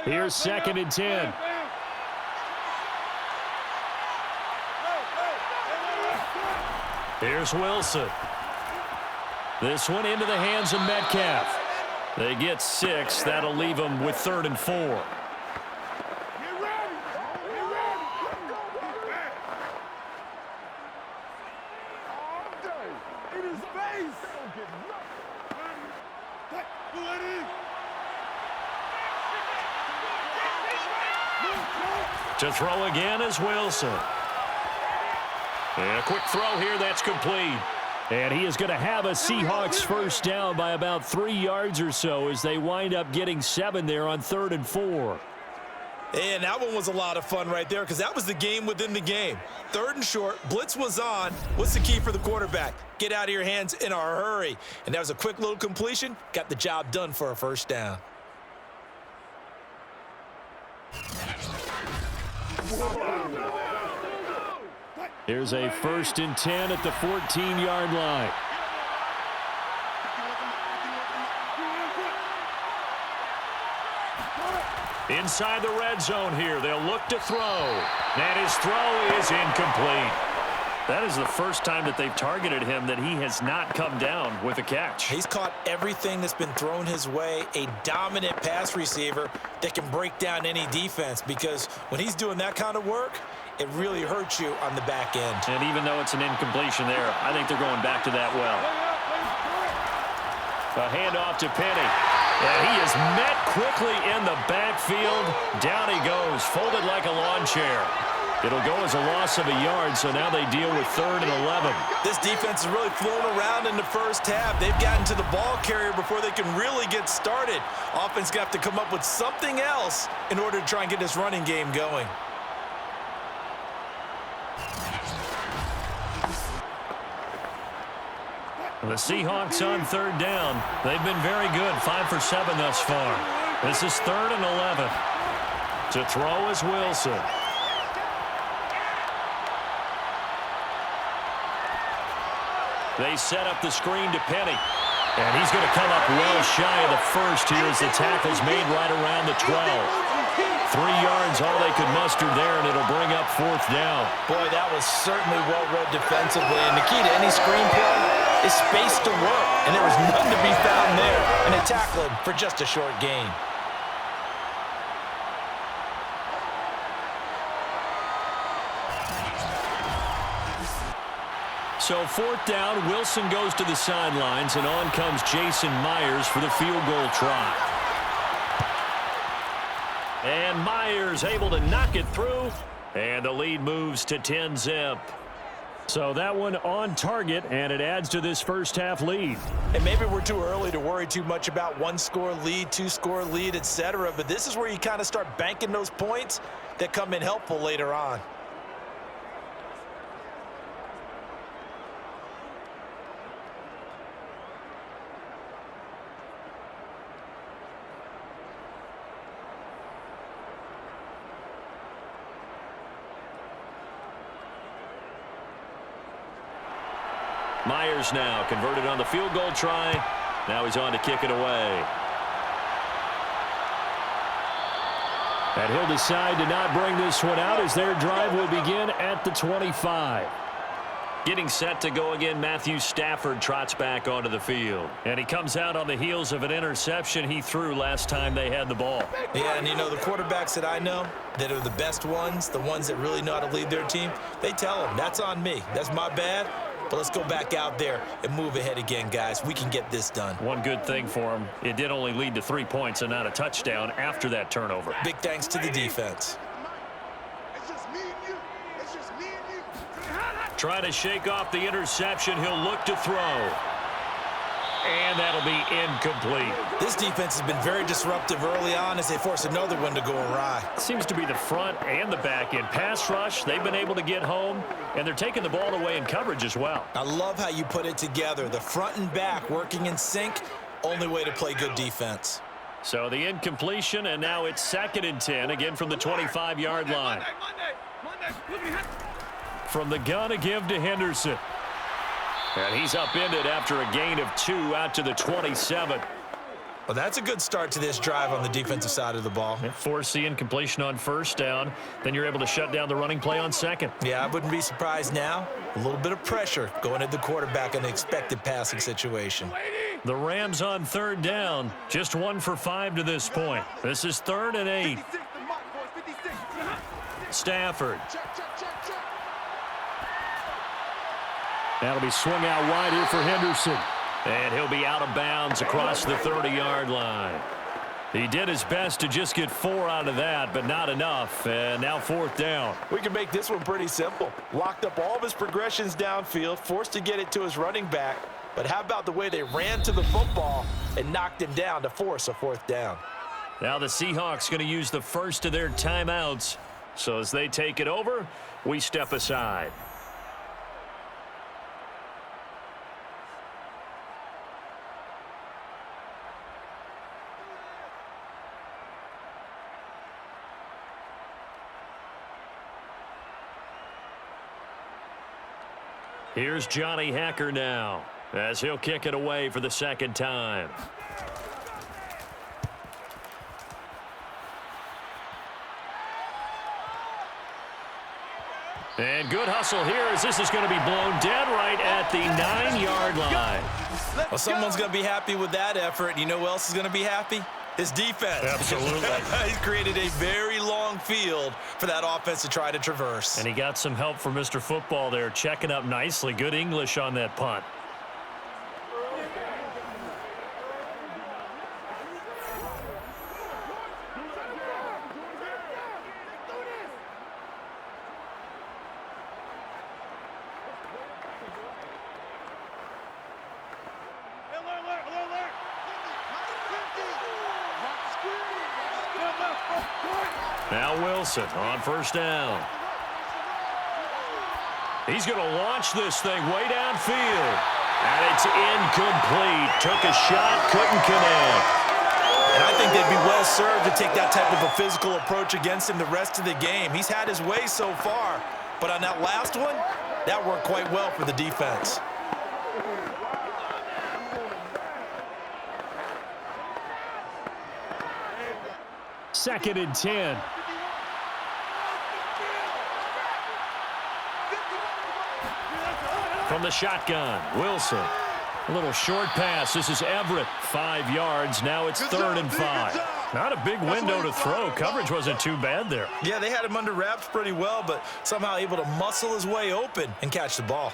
Speaker 2: Here's second and 10. Here's Wilson. This one into the hands of Metcalf. They get 6. That'll leave them with 3rd and 4. To throw again is Wilson. And a quick throw here, that's complete. And he is going to have a Seahawks first down by about 3 yards or so as they wind up getting 7 there on 3rd and 4.
Speaker 3: And that one was a lot of fun right there because that was the game within the game. 3rd and short, blitz was on. What's the key for the quarterback? Get out of your hands in a hurry. And that was a quick little completion. Got the job done for a first down.
Speaker 2: Here's a 1st and 10 at the 14-yard line. Inside the red zone here. They'll look to throw. And his throw is incomplete. That is the first time that they've targeted him that he has not come down with a catch.
Speaker 3: He's caught everything that's been thrown his way. A dominant pass receiver that can break down any defense because when he's doing that kind of work, it really hurts you on the back end.
Speaker 2: And even though it's an incompletion there, I think they're going back to that well. A handoff to Penny. And he is met quickly in the backfield. Down he goes, folded like a lawn chair. It'll go as a loss of a yard, so now they deal with 3rd and 11.
Speaker 3: This defense has really flown around in the first half. They've gotten to the ball carrier before they can really get started. Offense going to have to come up with something else in order to try and get this running game going.
Speaker 2: The Seahawks on 3rd down. They've been very good, 5 for 7 thus far. This is 3rd and 11. To throw is Wilson. They set up the screen to Penny. And he's going to come up well shy of the first here as the tackle's made right around the 12. 3 yards, all they could muster there, and it'll bring up 4th down.
Speaker 3: Boy, that was certainly well read defensively. And the key to any screen play is space to work. And there was none to be found there. And they tackle him for just a short gain.
Speaker 2: So 4th down, Wilson goes to the sidelines, and on comes Jason Myers for the field goal try. And Myers able to knock it through, and the lead moves to 10-zip. So that one on target, and it adds to this first-half lead.
Speaker 3: And maybe we're too early to worry too much about 1-score lead, 2-score lead, etc. But this is where you kind of start banking those points that come in helpful later on.
Speaker 2: Myers now converted on the field goal try. Now he's on to kick it away. And he'll decide to not bring this one out as their drive will begin at the 25. Getting set to go again, Matthew Stafford trots back onto the field. And he comes out on the heels of an interception he threw last time they had the ball.
Speaker 3: Yeah, and you know, the quarterbacks that I know that are the best ones, the ones that really know how to lead their team, they tell them, that's on me. That's my bad. But let's go back out there and move ahead again, guys. We can get this done.
Speaker 2: One good thing for him, it did only lead to 3 points and not a touchdown after that turnover.
Speaker 3: Big thanks to the defense.
Speaker 4: It's just me and you. It's just me and you.
Speaker 2: Trying to shake off the interception. He'll look to throw. And that'll be incomplete.
Speaker 3: This defense has been very disruptive early on as they force another one to go awry.
Speaker 2: Seems to be the front and the back end. Pass rush, they've been able to get home, and they're taking the ball away in coverage as well.
Speaker 3: I love how you put it together. The front and back working in sync, only way to play good defense.
Speaker 2: So the incompletion, and now it's 2nd and 10, again from the 25-yard line. From the gun, a give to Henderson. And he's upended after a gain of 2 out to the 27.
Speaker 3: Well, that's a good start to this drive on the defensive side of the ball.
Speaker 2: Force the incompletion on 1st down. Then you're able to shut down the running play on 2nd.
Speaker 3: Yeah, I wouldn't be surprised now. A little bit of pressure going at the quarterback in an expected passing situation.
Speaker 2: The Rams on 3rd down. Just 1 for 5 to this point. This is 3rd and 8. Stafford. That'll be swung out wide here for Henderson. And he'll be out of bounds across the 30-yard line. He did his best to just get 4 out of that, but not enough. And now 4th down.
Speaker 3: We can make this one pretty simple. Locked up all of his progressions downfield, forced to get it to his running back. But how about the way they ran to the football and knocked him down to force a 4th down?
Speaker 2: Now the Seahawks going to use the first of their timeouts. So as they take it over, we step aside. Here's Johnny Hacker now as he'll kick it away for the 2nd time. And good hustle here as this is going to be blown dead right at the 9-yard line.
Speaker 3: Well, someone's going to be happy with that effort. You know who else is going to be happy? His defense.
Speaker 2: Absolutely.
Speaker 3: He's created a very long field for that offense to try to traverse.
Speaker 2: And he got some help from Mr. Football there, checking up nicely. Good English on that punt. Now Wilson on 1st down. He's going to launch this thing way downfield. And it's incomplete. Took a shot, couldn't connect.
Speaker 3: And I think they'd be well served to take that type of a physical approach against him the rest of the game. He's had his way so far, but on that last one, that worked quite well for the defense.
Speaker 2: Second and 10. From the shotgun, Wilson. A little short pass. This is Everett. 5 yards. Now it's 3rd and 5. Not a big window to throw. Coverage wasn't too bad there.
Speaker 3: Yeah, they had him under wraps pretty well, but somehow able to muscle his way open and catch the ball.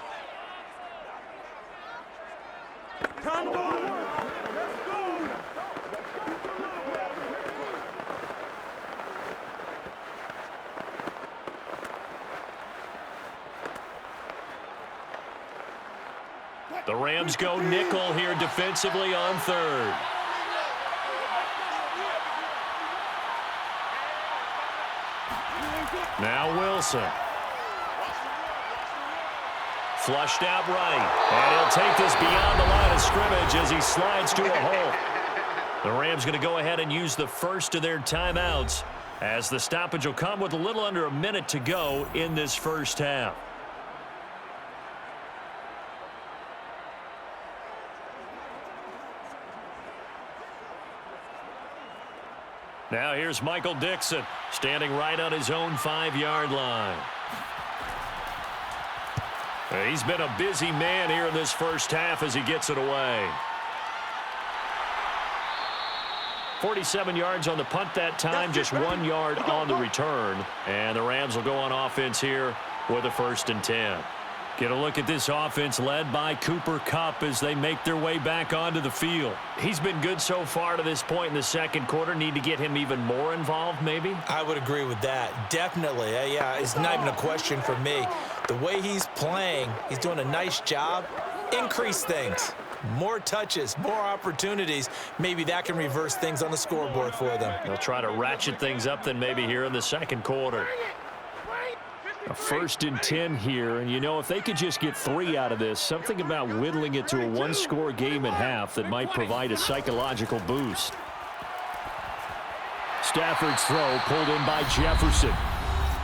Speaker 2: The Rams go nickel here defensively on 3rd. Now Wilson. Flushed out right. And he'll take this beyond the line of scrimmage as he slides to a hole. The Rams going to go ahead and use the first of their timeouts as the stoppage will come with a little under a minute to go in this first half. Now here's Michael Dixon, standing right on his own 5-yard line. He's been a busy man here in this first half as he gets it away. 47 yards on the punt that time, just 1 yard on the return. And the Rams will go on offense here with a 1st and 10. Get a look at this offense led by Cooper Kupp as they make their way back onto the field. He's been good so far to this point in the second quarter. Need to get him even more involved, maybe?
Speaker 3: I would agree with that. Definitely. Yeah, it's not even a question for me. The way he's playing, he's doing a nice job. Increase things. More touches, more opportunities. Maybe that can reverse things on the scoreboard for them.
Speaker 2: They'll try to ratchet things up then maybe here in the second quarter. A 1st and 10 here, and you know, if they could just get 3 out of this, something about whittling it to a 1-score game at half that might provide a psychological boost. Stafford's throw pulled in by Jefferson.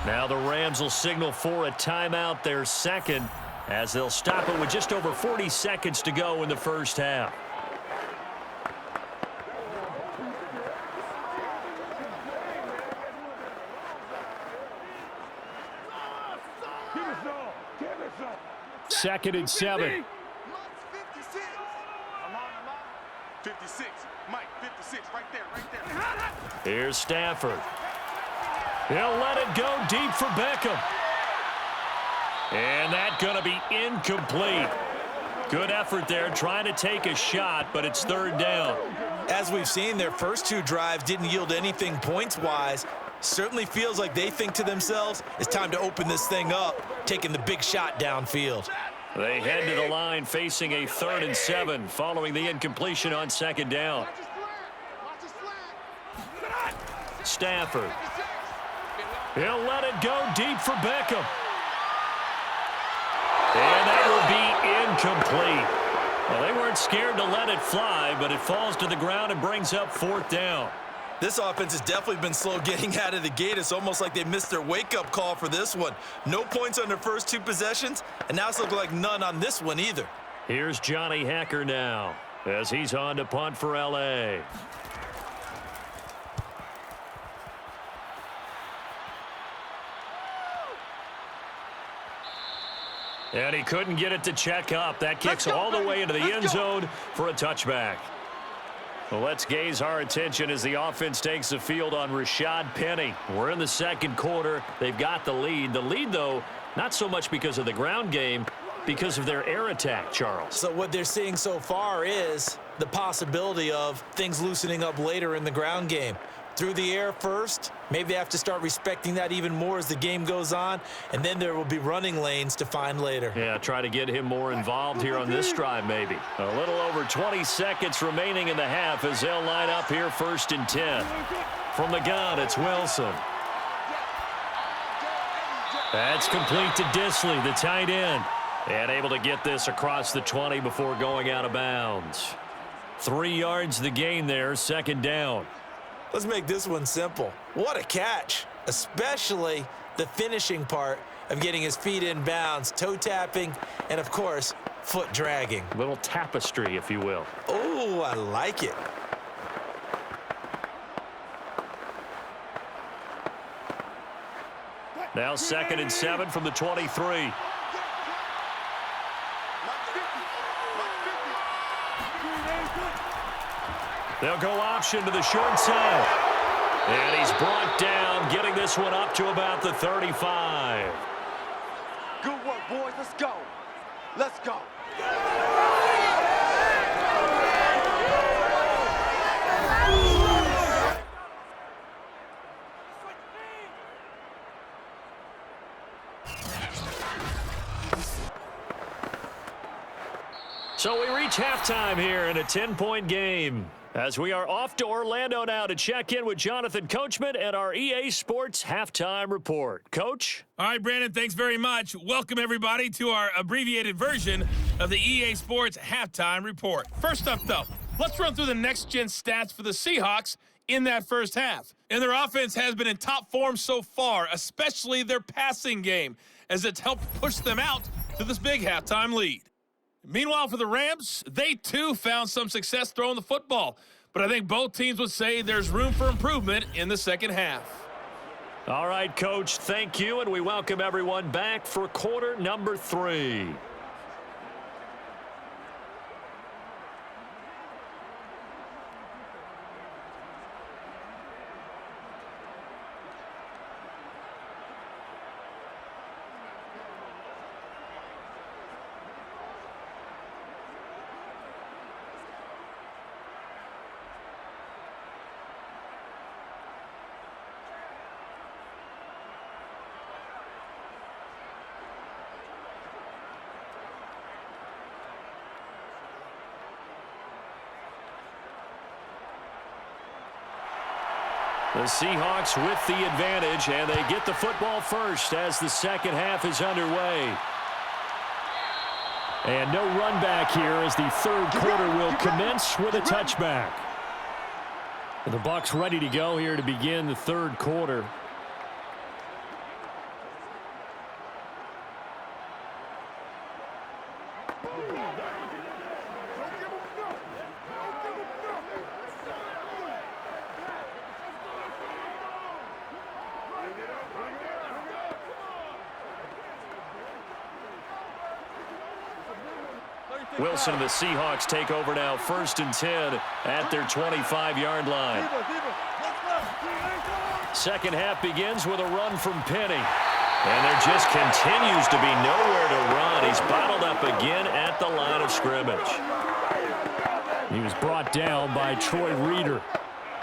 Speaker 2: Now the Rams will signal for a timeout, their second, as they'll stop it with just over 40 seconds to go in the first half. Second and 7.
Speaker 4: 56. Mike, 56. Right there.
Speaker 2: Here's Stafford. He'll let it go deep for Beckham. And that's going to be incomplete. Good effort there, trying to take a shot, but it's 3rd down.
Speaker 3: As we've seen, their first 2 drives didn't yield anything points-wise. Certainly feels like they think to themselves, it's time to open this thing up, taking the big shot downfield.
Speaker 2: They head to the line facing a 3rd and 7 following the incompletion on 2nd down. Stafford. He'll let it go deep for Beckham. And that will be incomplete. Well, they weren't scared to let it fly, but it falls to the ground and brings up 4th down.
Speaker 3: This offense has definitely been slow getting out of the gate. It's almost like they missed their wake-up call for this one. No points on their first 2 possessions, and now it's looking like none on this one either.
Speaker 2: Here's Johnny Hacker now as he's on to punt for L.A. And he couldn't get it to check up. That kicks all the way into the end zone for a touchback. Well, let's gaze our attention as the offense takes the field on Rashad Penny. We're in the second quarter. They've got the lead. The lead, though, not so much because of the ground game, because of their air attack, Charles.
Speaker 3: So what they're seeing so far is the possibility of things loosening up later in the ground game. Through the air first, maybe they have to start respecting that even more as the game goes on, and then there will be running lanes to find later.
Speaker 2: Yeah, try to get him more involved here on this drive maybe. A little over 20 seconds remaining in the half as they'll line up here 1st and 10. From the gun, it's Wilson. That's complete to Disley, the tight end. And able to get this across the 20 before going out of bounds. 3 yards the gain there, 2nd down.
Speaker 3: Let's make this one simple. What a catch, especially the finishing part of getting his feet in bounds, toe tapping, and of course, foot dragging.
Speaker 2: A little tapestry, if you will.
Speaker 3: Oh, I like it.
Speaker 2: Now 2nd and 7 from the 23. They'll go option to the short side. And he's brought down, getting this one up to about the 35.
Speaker 4: Good work, boys. Let's go. Let's go.
Speaker 2: So we reach halftime here in a 10-point game. As we are off to Orlando now to check in with Jonathan Coachman and our EA Sports Halftime Report. Coach?
Speaker 6: All right, Brandon, thanks very much. Welcome, everybody, to our abbreviated version of the EA Sports Halftime Report. First up, though, let's run through the next-gen stats for the Seahawks in that first half. And their offense has been in top form so far, especially their passing game, as it's helped push them out to this big halftime lead. Meanwhile, for the Rams, they too found some success throwing the football. But I think both teams would say there's room for improvement in the second half.
Speaker 2: All right, Coach, thank you, and we welcome everyone back for quarter number 3. The Seahawks with the advantage, and they get the football first as the second half is underway. And no run back here as the third quarter will commence with a touchback. The Bucs ready to go here to begin the third quarter. Wilson and the Seahawks take over now, 1st and 10 at their 25-yard line. Second half begins with a run from Penny. And there just continues to be nowhere to run. He's bottled up again at the line of scrimmage. He was brought down by Troy Reeder.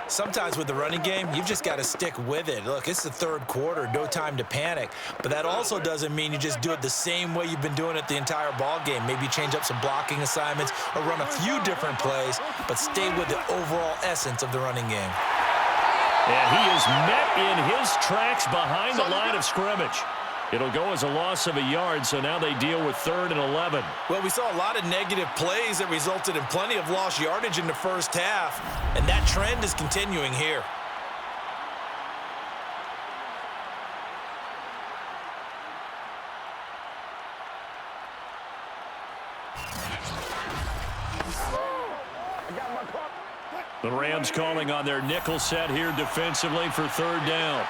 Speaker 3: Sometimes with the running game, you've just got to stick with it. Look, it's the third quarter, no time to panic. But that also doesn't mean you just do it the same way you've been doing it the entire ball game. Maybe change up some blocking assignments or run a few different plays, but stay with the overall essence of the running game.
Speaker 2: And he is met in his tracks behind the line of scrimmage. It'll go as a loss of a yard, so now they deal with 3rd and 11.
Speaker 3: Well, we saw a lot of negative plays that resulted in plenty of lost yardage in the first half, and that trend is continuing here.
Speaker 2: The Rams calling on their nickel set here defensively for 3rd down.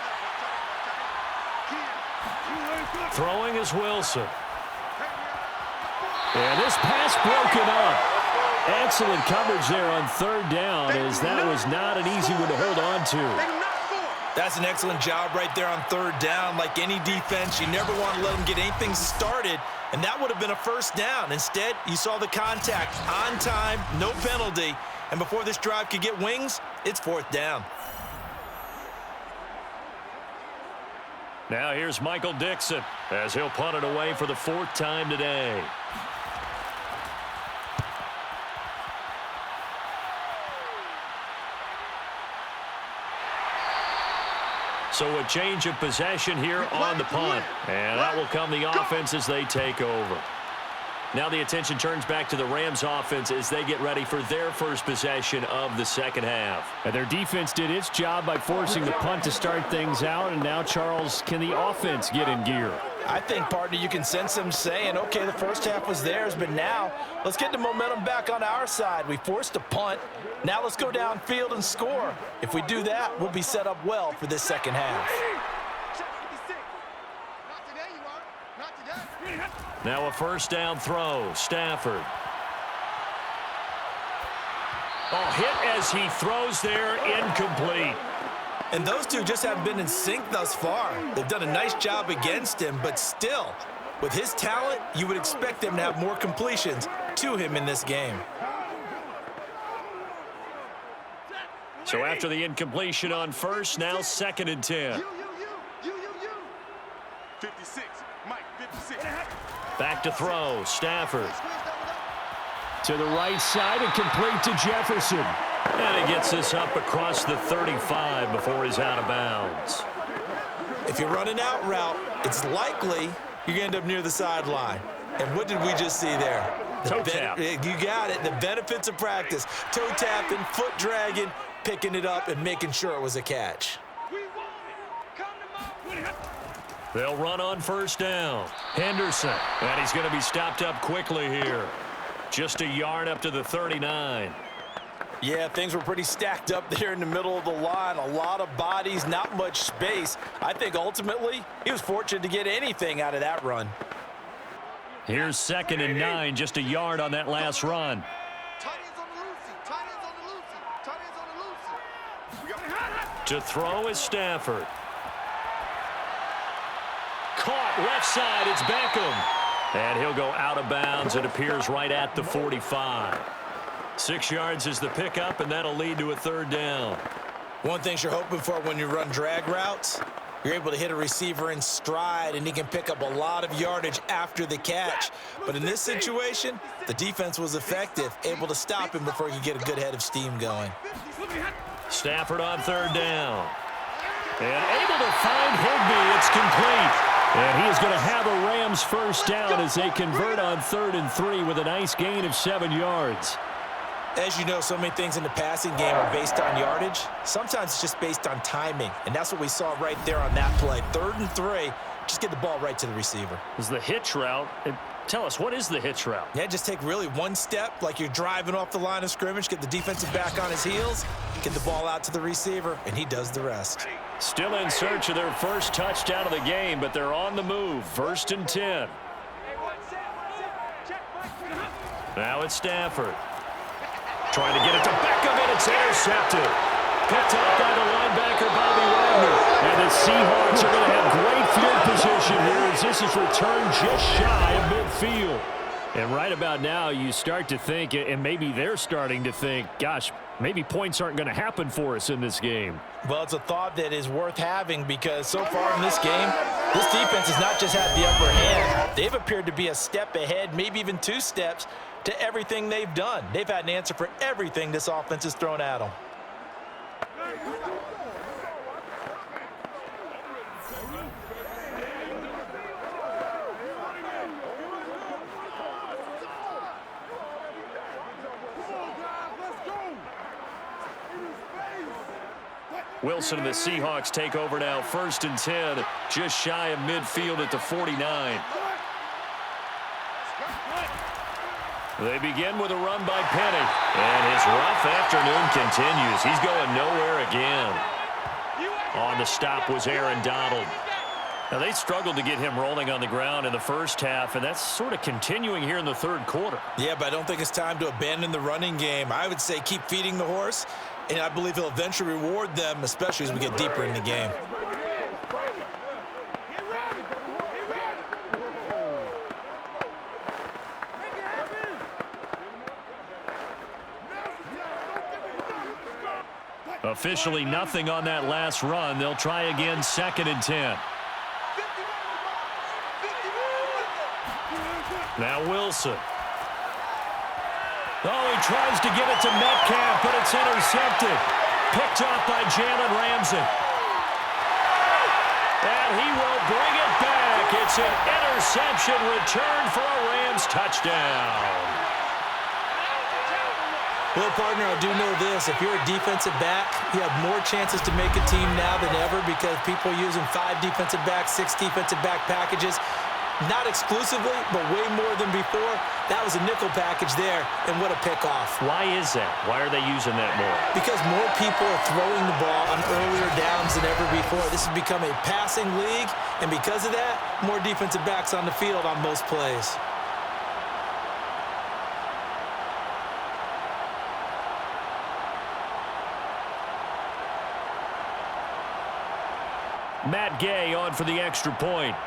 Speaker 2: Throwing is Wilson. And this pass broken up. Excellent coverage there on 3rd down, as that was not an easy one to hold on to.
Speaker 3: That's an excellent job right there on 3rd down. Like any defense, you never want to let them get anything started, and that would have been a 1st down. Instead, you saw the contact on time, no penalty, and before this drive could get wings, it's 4th down.
Speaker 2: Now here's Michael Dixon as he'll punt it away for the 4th time today. So a change of possession here on the punt. And that will come the offense as they take over. Now the attention turns back to the Rams offense as they get ready for their first possession of the second half.
Speaker 7: And their defense did its job by forcing the punt to start things out. And now, Charles, can the offense get in gear?
Speaker 3: I think, partner, you can sense them saying, okay, the first half was theirs, but now let's get the momentum back on our side. We forced a punt. Now let's go downfield and score. If we do that, we'll be set up well for this second half.
Speaker 2: Now a first down throw. Stafford. Oh, hit as he throws there, incomplete.
Speaker 3: And those two just haven't been in sync thus far. They've done a nice job against him, but still, with his talent, you would expect them to have more completions to him in this game.
Speaker 2: So after the incompletion on first, now 2nd and 10.
Speaker 4: 56, Mike, 56.
Speaker 2: Back to throw. Stafford. To the right side and complete to Jefferson. And he gets this up across the 35 before he's out of bounds.
Speaker 3: If you run an out route, it's likely you're going to end up near the sideline. And what did we just see there?
Speaker 2: Toe tap.
Speaker 3: You got it. The benefits of practice. Toe tapping, foot dragging, picking it up, and making sure it was a catch.
Speaker 2: They'll run on first down. Henderson. And he's going to be stopped up quickly here. Just a yard up to the 39.
Speaker 3: Yeah, things were pretty stacked up there in the middle of the line. A lot of bodies, not much space. I think ultimately he was fortunate to get anything out of that run.
Speaker 2: Here's 2nd and 9, just a yard on that last run. To throw is Stafford. Caught left side, it's Beckham. And he'll go out of bounds. It appears right at the 45. 6 yards is the pickup, and that'll lead to a 3rd down.
Speaker 3: One thing you're hoping for when you run drag routes, you're able to hit a receiver in stride, and he can pick up a lot of yardage after the catch. But in this situation, the defense was effective, able to stop him before he could get a good head of steam going.
Speaker 2: Stafford on 3rd down. And able to find Higbee. It's complete. And he is going to have a Rams first down as they convert on 3rd and 3 with a nice gain of 7 yards.
Speaker 3: As you know, so many things in the passing game are based on yardage. Sometimes it's just based on timing, and that's what we saw right there on that play. 3rd and 3, just get the ball right to the receiver.
Speaker 2: Is the hitch route. Tell us, what is the hitch route?
Speaker 3: Yeah, just take really one step like you're driving off the line of scrimmage, get the defensive back on his heels, get the ball out to the receiver, and he does the rest.
Speaker 2: Still in search of their first touchdown of the game, but they're on the move. 1st and 10. Now it's Stafford. Trying to get it to Beckham, and it's intercepted. Picked up by the linebacker, Bobby Wagner. And the Seahawks are going to have great field position here as this is returned just shy of midfield. And right about now, you start to think, and maybe they're starting to think, gosh, maybe points aren't going to happen for us in this game.
Speaker 3: Well, it's a thought that is worth having because so far in this game, this defense has not just had the upper hand. They've appeared to be a step ahead, maybe even 2 steps, to everything they've done. They've had an answer for everything this offense has thrown at them.
Speaker 2: Wilson and the Seahawks take over now. 1st and 10, just shy of midfield at the 49. They begin with a run by Penny. And his rough afternoon continues. He's going nowhere again. On the stop was Aaron Donald. Now, they struggled to get him rolling on the ground in the first half, and that's sort of continuing here in the 3rd quarter.
Speaker 3: Yeah, but I don't think it's time to abandon the running game. I would say keep feeding the horse, and I believe he'll eventually reward them, especially as we get deeper in the game.
Speaker 2: Officially nothing on that last run. They'll try again, 2nd and 10. Now Wilson. Oh, he tries to get it to Metcalf, but it's intercepted. Picked off by Jalen Ramsey. And he will bring it back. It's an interception return for a Rams touchdown.
Speaker 3: Well, partner, I do know this. If you're a defensive back, you have more chances to make a team now than ever because people are using 5 defensive backs, 6 defensive back packages. Not exclusively, but way more than before. That was a nickel package there, and what a pickoff.
Speaker 2: Why is that? Why are they using that more?
Speaker 3: Because more people are throwing the ball on earlier downs than ever before. This has become a passing league, and because of that, more defensive backs on the field on most plays.
Speaker 2: Matt Gay on for the extra point.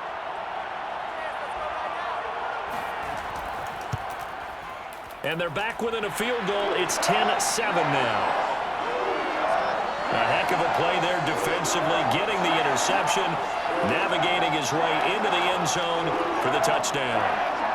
Speaker 2: And they're back within a field goal. It's 10-7 now. A heck of a play there defensively, getting the interception, navigating his way into the end zone for the touchdown.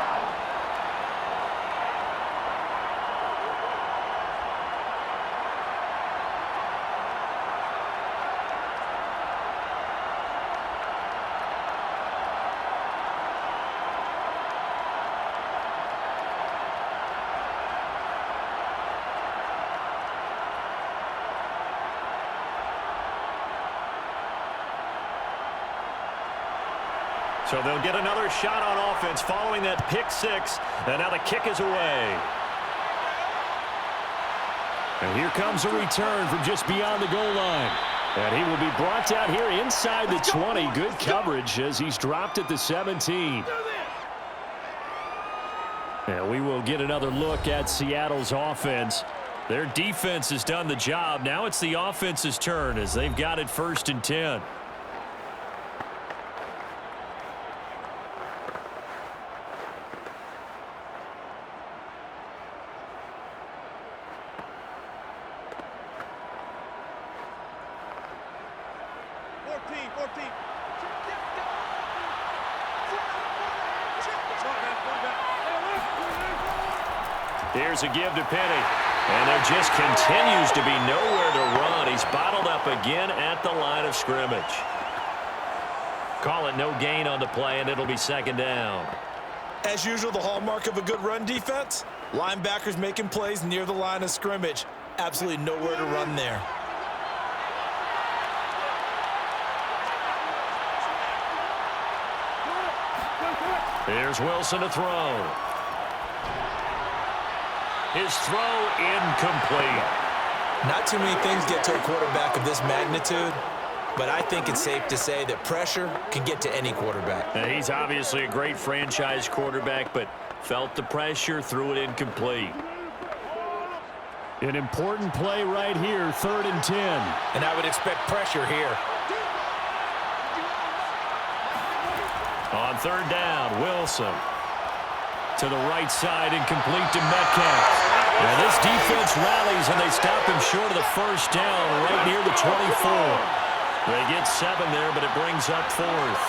Speaker 2: So they'll get another shot on offense following that pick 6. And now the kick is away. And here comes a return from just beyond the goal line. And he will be brought down here inside the 20. Good coverage as he's dropped at the 17. And we will get another look at Seattle's offense. Their defense has done the job. Now it's the offense's turn as they've got it 1st and 10. Here's a give to Penny. And there just continues to be nowhere to run. He's bottled up again at the line of scrimmage. Call it no gain on the play, and it'll be 2nd down.
Speaker 3: As usual, the hallmark of a good run defense, linebackers making plays near the line of scrimmage. Absolutely nowhere to run there.
Speaker 2: Here's Wilson to throw. His throw incomplete.
Speaker 3: Not too many things get to a quarterback of this magnitude, but I think it's safe to say that pressure can get to any quarterback.
Speaker 2: And he's obviously a great franchise quarterback, but felt the pressure, threw it incomplete. An important play right here, 3rd and 10.
Speaker 3: And I would expect pressure here.
Speaker 2: On 3rd down, Wilson. To the right side and complete to Metcalf. And this defense rallies, and they stop him short of the 1st down right near the 24. They get 7 there, but it brings up 4th.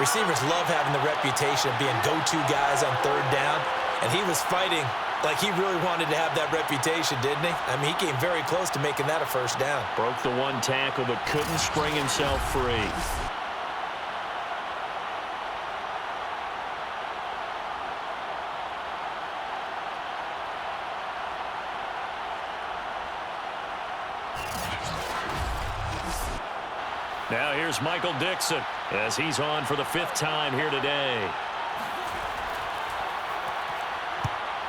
Speaker 3: Receivers love having the reputation of being go-to guys on 3rd down, and he was fighting like he really wanted to have that reputation, didn't he? I mean, he came very close to making that a 1st down.
Speaker 2: Broke the 1 tackle, but couldn't spring himself free. Now here's Michael Dixon as he's on for the 5th time here today.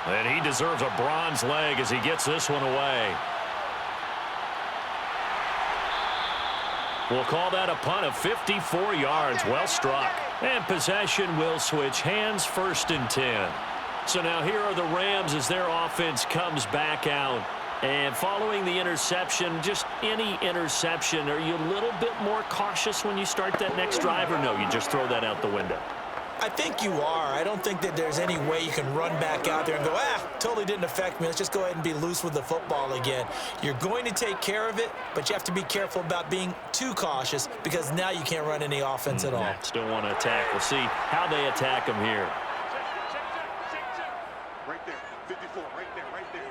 Speaker 2: And he deserves a bronze leg as he gets this one away. We'll call that a punt of 54 yards. Well struck. And possession will switch hands, 1st and 10. So now here are the Rams as their offense comes back out. And following the interception, just any interception, are you a little bit more cautious when you start that next drive, or no, you just throw that out the window?
Speaker 3: I think you are. I don't think that there's any way you can run back out there and go, totally didn't affect me. Let's just go ahead and be loose with the football again. You're going to take care of it, but you have to be careful about being too cautious because now you can't run any offense at all.
Speaker 2: Still want to attack. We'll see how they attack him here.
Speaker 4: Right there, 54, right there,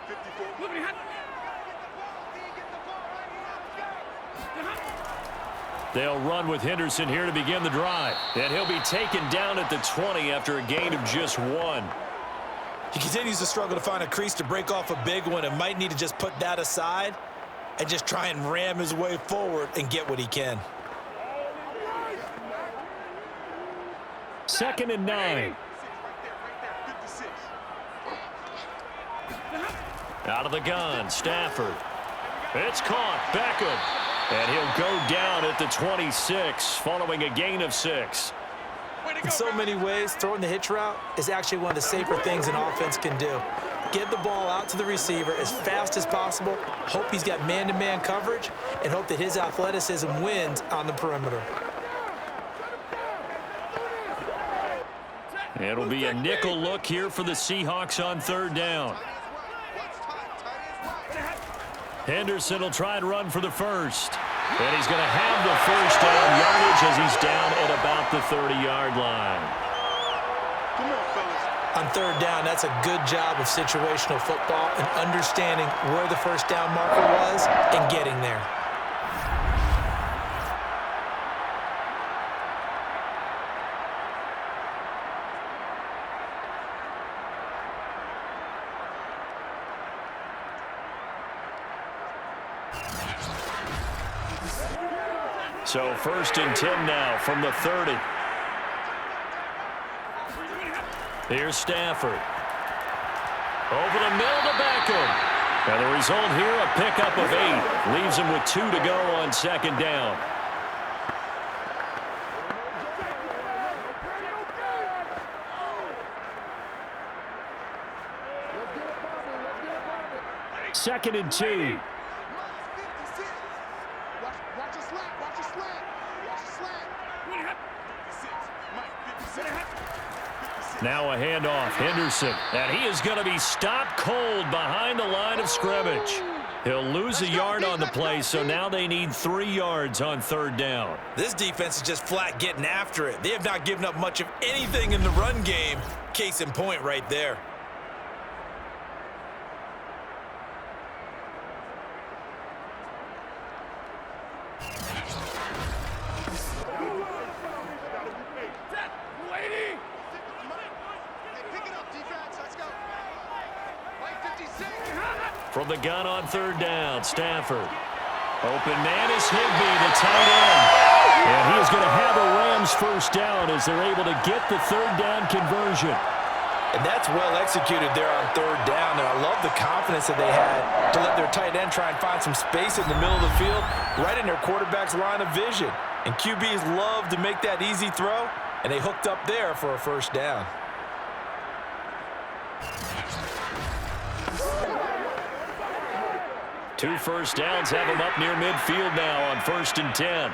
Speaker 4: 54.
Speaker 2: They'll run with Henderson here to begin the drive. And he'll be taken down at the 20 after a gain of just 1.
Speaker 3: He continues to struggle to find a crease to break off a big one and might need to just put that aside and just try and ram his way forward and get what he can.
Speaker 2: 2nd and 9. Out of the gun, Stafford. It's caught, Beckham. And he'll go down at the 26 following a gain of 6.
Speaker 3: In so many ways, throwing the hitch route is actually one of the safer things an offense can do. Get the ball out to the receiver as fast as possible, hope he's got man-to-man coverage, and hope that his athleticism wins on the perimeter.
Speaker 2: It'll be a nickel look here for the Seahawks on 3rd down. Henderson will try and run for the first. And he's going to have the first down yardage as he's down at about the 30-yard line.
Speaker 3: On 3rd down, that's a good job of situational football and understanding where the first down marker was and getting there.
Speaker 2: So 1st and 10 now from the 30. Here's Stafford. Over the middle to Beckham. And the result here, a pickup of 8. Leaves him with 2 to go on 2nd down. Second and 2. Now a handoff, Henderson, and he is going to be stopped cold behind the line of scrimmage. He'll lose a yard on the play, so now they need 3 yards on 3rd down.
Speaker 3: This defense is just flat getting after it. They have not given up much of anything in the run game. Case in point right there.
Speaker 2: From the gun on 3rd down, Stafford. Open man is Higbee, the tight end. And he is going to have a Rams first down as they're able to get the 3rd down conversion.
Speaker 3: And that's well executed there on 3rd down. And I love the confidence that they had to let their tight end try and find some space in the middle of the field, right in their quarterback's line of vision. And QBs love to make that easy throw, and they hooked up there for a first down.
Speaker 2: Two first downs have him up near midfield now on 1st and 10.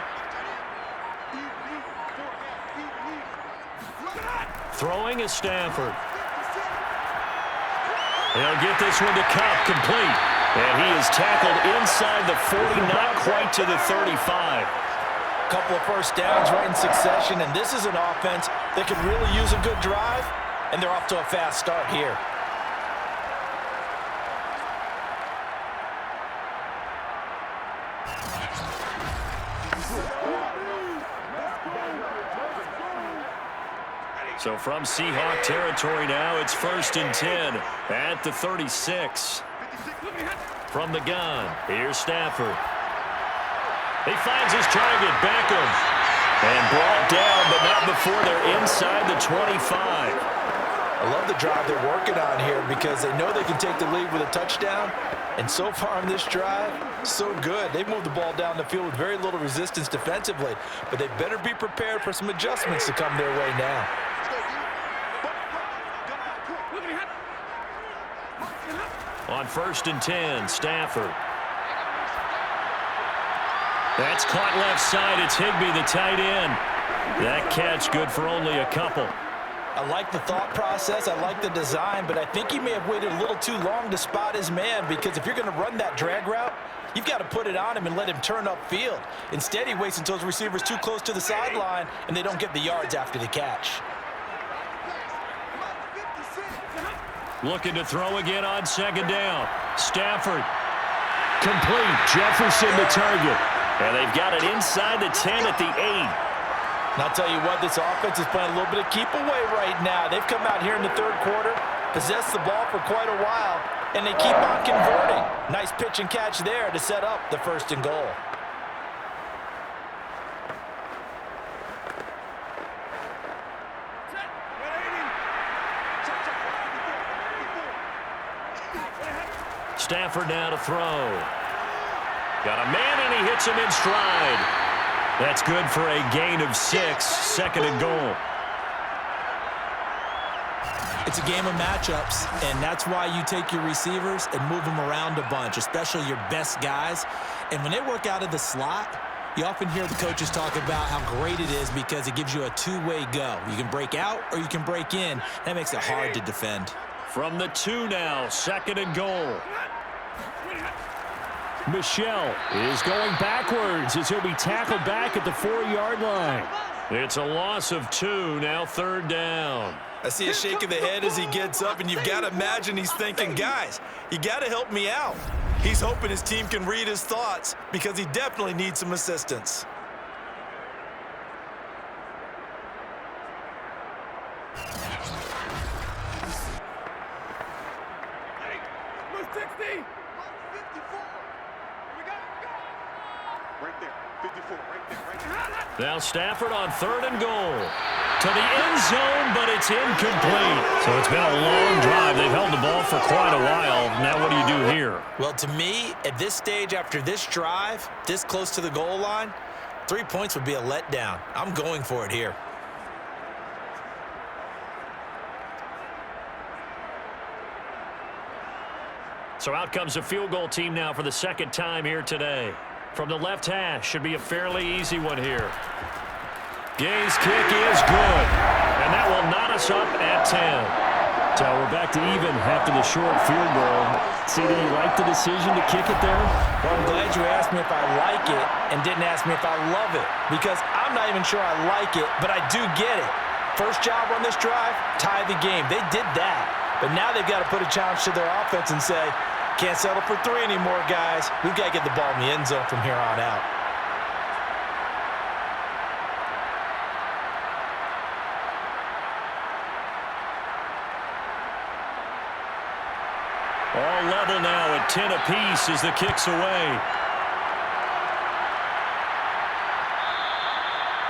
Speaker 2: Throwing is Stafford. He'll get this one to Cup, complete. And he is tackled inside the 40, not quite to the 35.
Speaker 3: Couple of first downs right in succession, and this is an offense that could really use a good drive, and they're off to a fast start here.
Speaker 2: So from Seahawk territory now, it's 1st and 10 at the 36. From the gun, here's Stafford. He finds his target, Beckham. And brought down, but not before they're inside the 25.
Speaker 3: I love the drive they're working on here because they know they can take the lead with a touchdown. And so far on this drive, so good. They've moved the ball down the field with very little resistance defensively. But they better be prepared for some adjustments to come their way now.
Speaker 2: On 1st and 10, Stafford. That's caught left side. It's Higbee, the tight end. That catch good for only a couple.
Speaker 3: I like the thought process. I like the design, but I think he may have waited a little too long to spot his man because if you're going to run that drag route, you've got to put it on him and let him turn upfield. Instead, he waits until his receiver's too close to the sideline and they don't get the yards after the catch.
Speaker 2: Looking to throw again on 2nd down. Stafford. Complete. Jefferson the target. And they've got it inside the 10 at the 8.
Speaker 3: And I'll tell you what, this offense is playing a little bit of keep away right now. They've come out here in the 3rd quarter possessed the ball for quite a while, and they keep on converting. Nice pitch and catch there to set up the 1st and goal.
Speaker 2: Stafford now to throw. Got a man, and he hits him in stride. That's good for a gain of 6, 2nd and goal.
Speaker 7: It's a game of matchups, and that's why you take your receivers and move them around a bunch, especially your best guys. And when they work out of the slot, you often hear the coaches talk about how great it is because it gives you a two-way go. You can break out or you can break in. That makes it hard to defend.
Speaker 2: From the 2 now, 2nd and goal. Michel is going backwards as he'll be tackled back at the 4-yard line. It's a loss of 2, now 3rd down.
Speaker 3: I see a shake of the head as he gets up, and you've got to imagine he's thinking, guys, you got to help me out. He's hoping his team can read his thoughts because he definitely needs some assistance.
Speaker 2: Now Stafford on 3rd and goal. To the end zone, but it's incomplete. So it's been a long drive. They've held the ball for quite a while. Now what do you do here?
Speaker 3: Well, to me, at this stage after this drive, this close to the goal line, 3 points would be a letdown. I'm going for it here.
Speaker 2: So out comes a field goal team now for the 2nd time here today. From the left hash, should be a fairly easy one here. Gay's kick is good, and that will knot us up at 10.
Speaker 8: So we're back to even after the short field goal. See, do you like the decision to kick it there?
Speaker 3: Well, I'm glad you asked me if I like it and didn't ask me if I love it, because I'm not even sure I like it, but I do get it. First job on this drive, tie the game. They did that, but now they've got to put a challenge to their offense and say, can't settle for 3 anymore, guys. We've got to get the ball in the end zone from here on out.
Speaker 2: All level now at 10 apiece as the kick's away.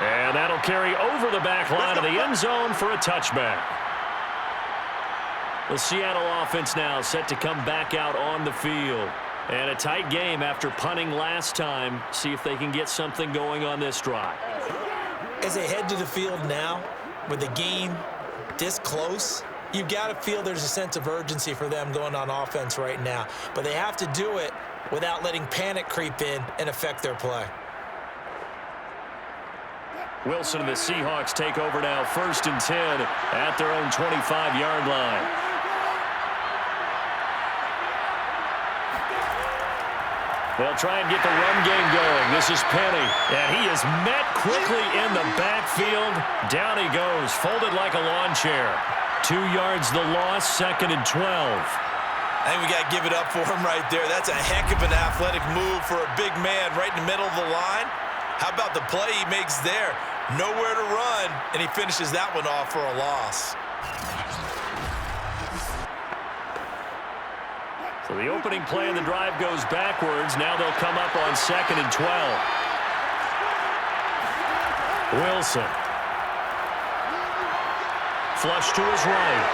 Speaker 2: And that'll carry over the back line of the end zone for a touchback. The Seattle offense now set to come back out on the field. And a tight game after punting last time. See if they can get something going on this drive.
Speaker 7: As they head to the field now, with the game this close, you've got to feel there's a sense of urgency for them going on offense right now. But they have to do it without letting panic creep in and affect their play.
Speaker 2: Wilson and the Seahawks take over now, 1st and 10 at their own 25-yard line. They'll try and get the run game going. This is Penny, and he is met quickly in the backfield. Down he goes, folded like a lawn chair. 2 yards the loss, 2nd and 12.
Speaker 3: I think we got to give it up for him right there. That's a heck of an athletic move for a big man right in the middle of the line. How about the play he makes there? Nowhere to run, and he finishes that one off for a loss.
Speaker 2: So the opening play of the drive goes backwards. Now they'll come up on 2nd and 12. Wilson. Flush to his right.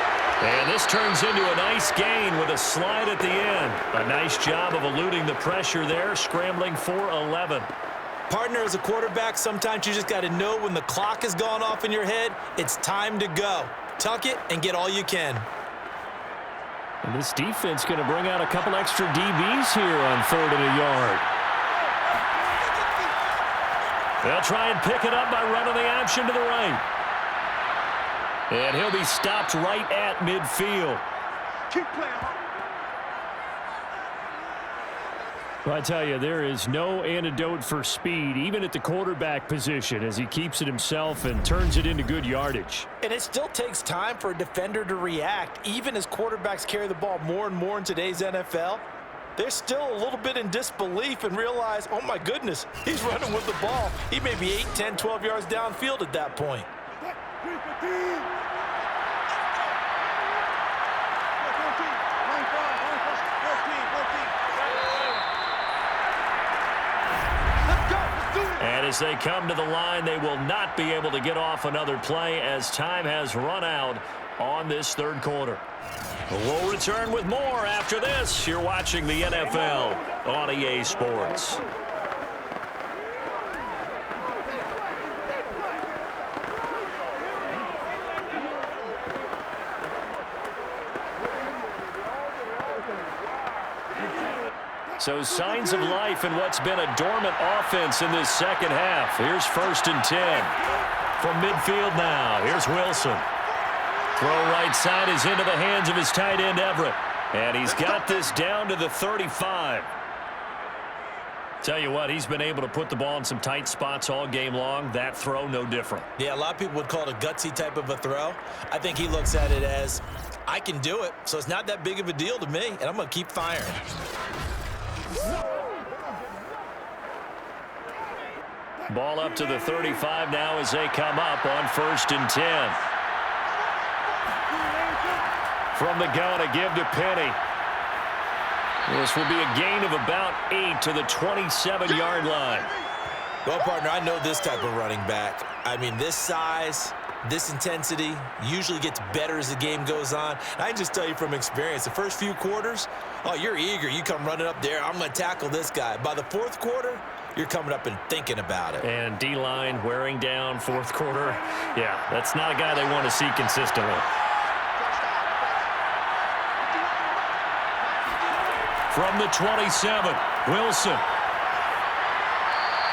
Speaker 2: And this turns into a nice gain with a slide at the end. A nice job of eluding the pressure there, scrambling for 11.
Speaker 7: Partner, as a quarterback, sometimes you just got to know when the clock has gone off in your head, it's time to go. Tuck it and get all you can.
Speaker 8: And this defense going to bring out a couple extra DBs here on 3rd and a yard.
Speaker 2: They'll try and pick it up by running the option to the right. And he'll be stopped right at midfield.
Speaker 4: Keep playing.
Speaker 8: Well, I tell you, there is no antidote for speed, even at the quarterback position, as he keeps it himself and turns it into good yardage.
Speaker 3: And it still takes time for a defender to react. Even as quarterbacks carry the ball more and more in today's NFL, they're still a little bit in disbelief and realize, oh my goodness, he's running with the ball. He may be 8, 10, 12 yards downfield at that point.
Speaker 2: as they come to the line, they will not be able to get off another play as time has run out on this third quarter. We'll return with more after this. You're watching the NFL on EA Sports. So signs of life in what's been a dormant offense in this second half. Here's 1st and 10. From midfield now, here's Wilson. Throw right side is into the hands of his tight end, Everett. And he's got this down to the 35. Tell you what, he's been able to put the ball in some tight spots all game long. That throw, no different.
Speaker 7: Yeah, a lot of people would call it a gutsy type of a throw. I think he looks at it as, I can do it, so it's not that big of a deal to me, and I'm going to keep firing.
Speaker 2: Ball up to the 35 now as they come up on 1st and 10. From the gun, a give to Penny. This will be a gain of about 8 to the 27-yard line.
Speaker 7: Well, partner, I know this type of running back. I mean, this size, this intensity usually gets better as the game goes on. And I can just tell you from experience, the first few quarters, oh, you're eager. You come running up there, I'm going to tackle this guy. By the 4th quarter, you're coming up and thinking about it.
Speaker 2: And D-line wearing down 4th quarter. Yeah, that's not a guy they want to see consistently. From the 27, Wilson.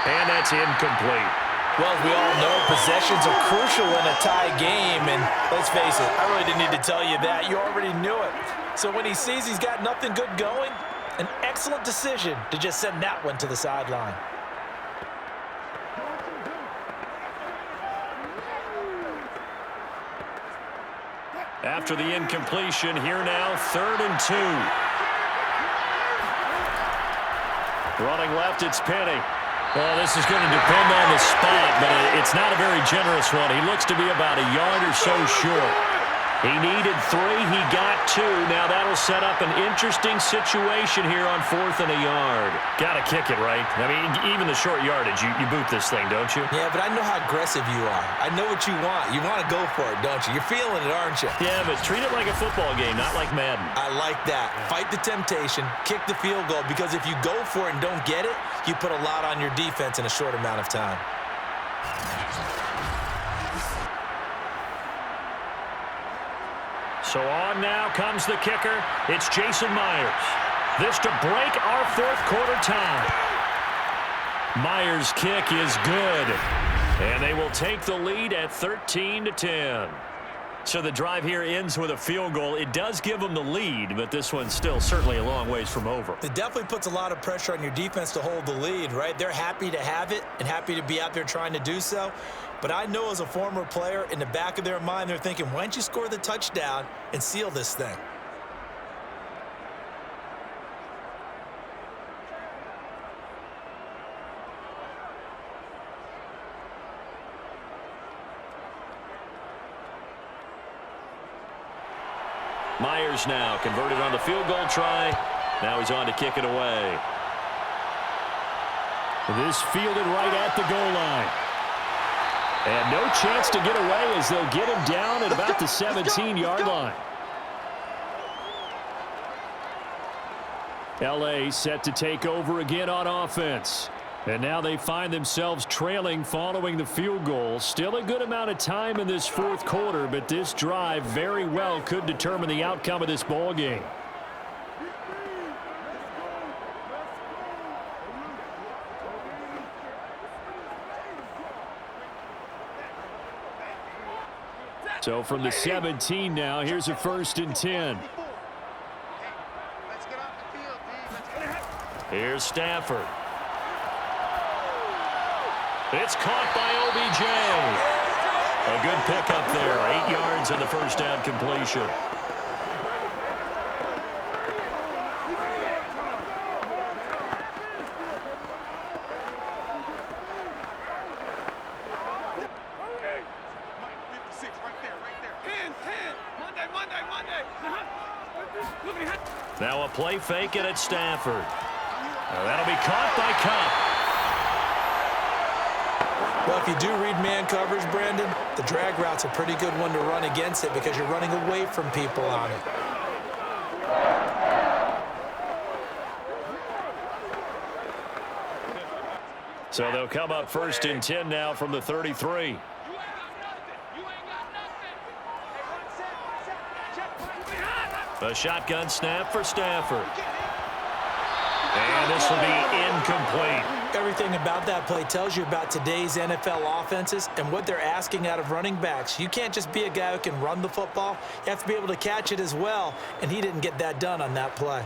Speaker 2: And that's incomplete.
Speaker 3: Well, as we all know, possessions are crucial in a tie game. And let's face it, I really didn't need to tell you that. You already knew it. So when he sees he's got nothing good going, an excellent decision to just send that one to the sideline.
Speaker 2: After the incompletion, here now, 3rd and 2. Running left, it's Penny. Well, this is going to depend on the spot, but it's not a very generous one. He looks to be about a yard or so short. He needed 3. He got 2. Now that'll set up an interesting situation here on 4th and a yard. Got to kick it, right? I mean, even the short yardage, you boot this thing, don't you?
Speaker 7: Yeah, but I know how aggressive you are. I know what you want. You want to go for it, don't you? You're feeling it, aren't you?
Speaker 2: Yeah, but treat it like a football game, not like Madden.
Speaker 7: I like that. Fight the temptation, kick the field goal, because if you go for it and don't get it, you put a lot on your defense in a short amount of time.
Speaker 2: So on now comes the kicker. It's Jason Myers. This to break our 4th quarter tie. Myers' kick is good. And they will take the lead at 13-10. So the drive here ends with a field goal. It does give them the lead, but this one's still certainly a long ways from over.
Speaker 7: It definitely puts a lot of pressure on your defense to hold the lead, right? They're happy to have it and happy to be out there trying to do so. But I know as a former player, in the back of their mind, they're thinking, why don't you score the touchdown and seal this thing?
Speaker 2: Myers now converted on the field goal try. Now he's on to kick it away.
Speaker 8: This fielded right at the goal line.
Speaker 2: And no chance to get away as they'll get him down at about the 17-yard line.
Speaker 8: LA set to take over again on offense. And now they find themselves trailing following the field goal. Still a good amount of time in this 4th quarter, but this drive very well could determine the outcome of this ball game. So from the 17 now, here's a 1st and 10.
Speaker 2: Here's Stafford. It's caught by OBJ. A good pickup there. 8 yards on the first down completion. Now a play fake and it's Stafford. Now that'll be caught by Cup.
Speaker 7: Well, if you do read man coverage, Brandon, the drag route's a pretty good one to run against it because you're running away from people on it.
Speaker 8: So they'll come up 1st and 10 now from the 33. A shotgun snap for Stafford. And this will be incomplete.
Speaker 7: Everything about that play tells you about today's NFL offenses and what they're asking out of running backs. You can't just be a guy who can run the football. You have to be able to catch it as well, and he didn't get that done on that play.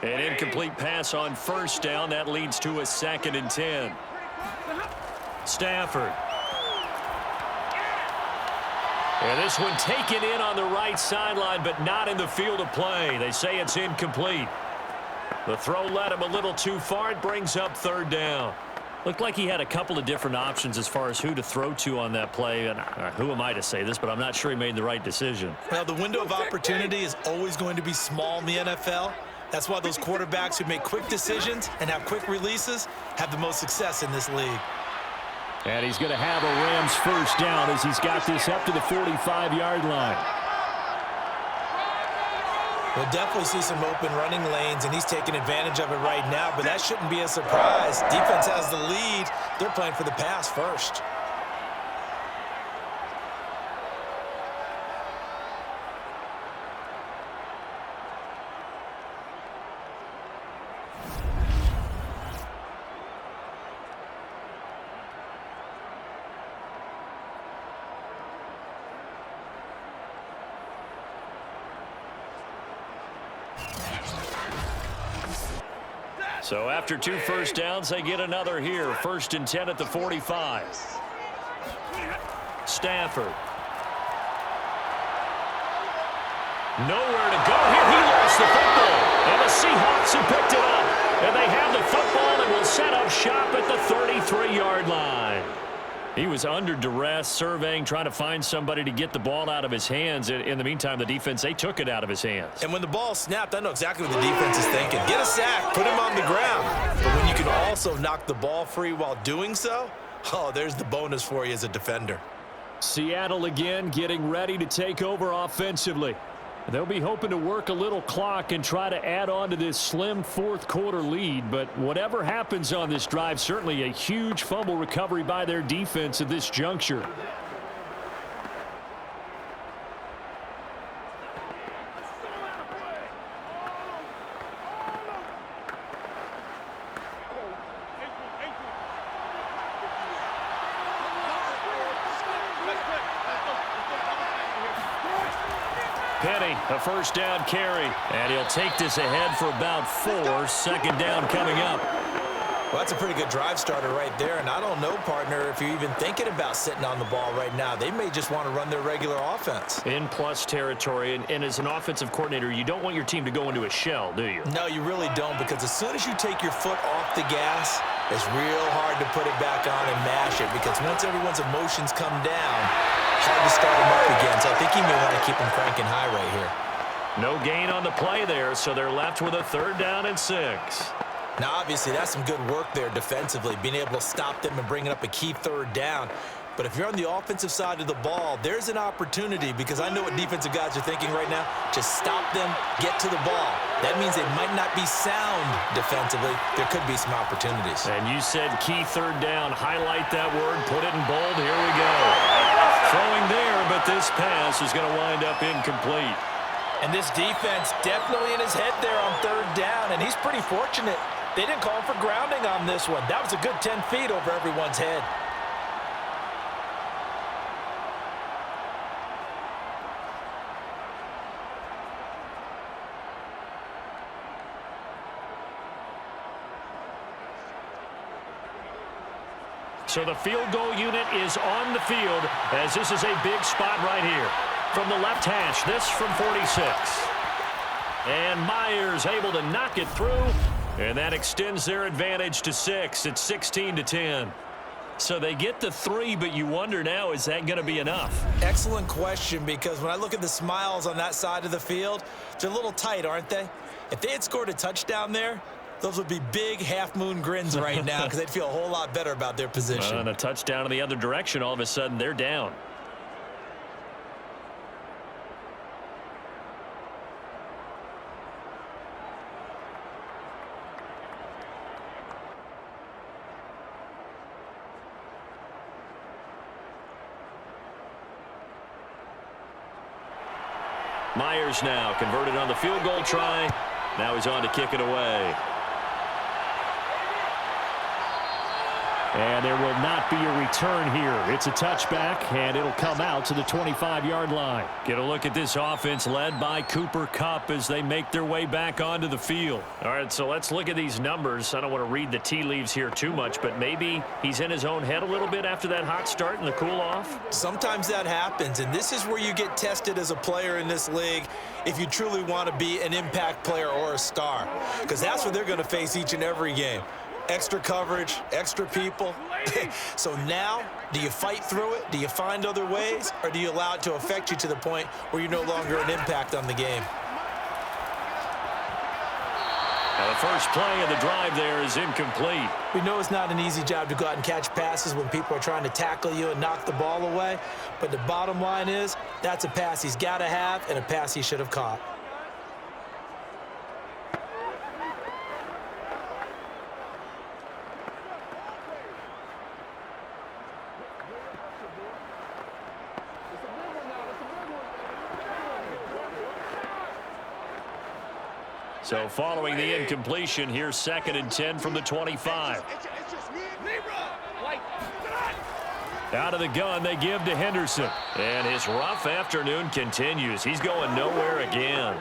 Speaker 8: An incomplete pass on 1st down. That leads to a 2nd and 10. Stafford. And this one taken in on the right sideline, but not in the field of play. They say it's incomplete. The throw led him a little too far. It brings up 3rd down.
Speaker 2: Looked like he had a couple of different options as far as who to throw to on that play. And who am I to say this, but I'm not sure he made the right decision.
Speaker 7: Well, the window of opportunity is always going to be small in the NFL. That's why those quarterbacks who make quick decisions and have quick releases have the most success in this league.
Speaker 8: And he's going to have a Rams 1st down as he's got this up to the 45-yard line.
Speaker 7: We'll definitely see some open running lanes, and he's taking advantage of it right now, but that shouldn't be a surprise. Defense has the lead. They're playing for the pass first.
Speaker 8: So after 2 1st downs, they get another here. 1st and 10 at the 45. Stafford. Nowhere to go here. He lost the football. And the Seahawks have picked it up. And they have the football and will set up shop at the 33-yard line. He was under duress, surveying, trying to find somebody to get the ball out of his hands. In the meantime, the defense, they took it out of his hands.
Speaker 7: And when the ball snapped, I know exactly what the defense is thinking. Get a sack, put him on the ground. But when you can also knock the ball free while doing so, oh, there's the bonus for you as a defender.
Speaker 8: Seattle again getting ready to take over offensively. They'll be hoping to work a little clock and try to add on to this slim 4th quarter lead. But whatever happens on this drive, certainly a huge fumble recovery by their defense at this juncture. Penny, a 1st down carry. And he'll take this ahead for about 4. 2nd down coming up.
Speaker 7: Well, that's a pretty good drive starter right there. And I don't know, partner, if you're even thinking about sitting on the ball right now. They may just want to run their regular offense.
Speaker 8: In plus territory. And as an offensive coordinator, you don't want your team to go into a shell, do you?
Speaker 7: No, you really don't, because as soon as you take your foot off the gas, it's real hard to put it back on and mash it, because once everyone's emotions come down, hard to start them up again. So I think he may want to keep them cranking high right here.
Speaker 8: No gain on the play there, so they're left with a 3rd down and 6.
Speaker 7: Now, obviously, that's some good work there defensively, being able to stop them and bringing up a key 3rd down. But if you're on the offensive side of the ball, there's an opportunity, because I know what defensive guys are thinking right now. Just stop them, get to the ball. That means they might not be sound defensively. There could be some opportunities.
Speaker 8: And you said key 3rd down. Highlight that word. Put it in bold. Here we go. Throwing there, but this pass is going to wind up incomplete.
Speaker 3: And this defense definitely in his head there on 3rd down, and he's pretty fortunate. They didn't call for grounding on this one. That was a good 10 feet over everyone's head.
Speaker 8: So the field goal unit is on the field, as this is a big spot right here. From the left hash, this from 46. And Myers able to knock it through, and that extends their advantage to 6. It's 16-10. So they get the 3, but you wonder now, is that going to be enough?
Speaker 7: Excellent question, because when I look at the smiles on that side of the field, they're a little tight, aren't they? If they had scored a touchdown there, Those would be big half-moon grins right now because they'd feel a whole lot better about their position.
Speaker 8: And a touchdown in the other direction, all of a sudden they're down. Myers now converted on the field goal try. Now he's on to kick it away. And there will not be a return here. It's a touchback, and it'll come out to the 25-yard line. Get a look at this offense led by Cooper Kupp as they make their way back onto the field. All right, so let's look at these numbers. I don't want to read the tea leaves here too much, but maybe he's in his own head a little bit after that hot start and the cool-off.
Speaker 7: Sometimes that happens, and this is where you get tested as a player in this league if you truly want to be an impact player or a star, because that's what they're going to face each and every game. Extra coverage, extra people. So now, do you fight through it? Do you find other ways? Or do you allow it to affect you to the point where you're no longer an impact on the game?
Speaker 8: Now the first play of the drive there is incomplete.
Speaker 7: We know it's not an easy job to go out and catch passes when people are trying to tackle you and knock the ball away. But the bottom line is, that's a pass he's got to have and a pass he should have caught.
Speaker 8: So following the incompletion, here's 2nd and 10 from the 25. Out of the gun, they give to Henderson. And his rough afternoon continues. He's going nowhere again.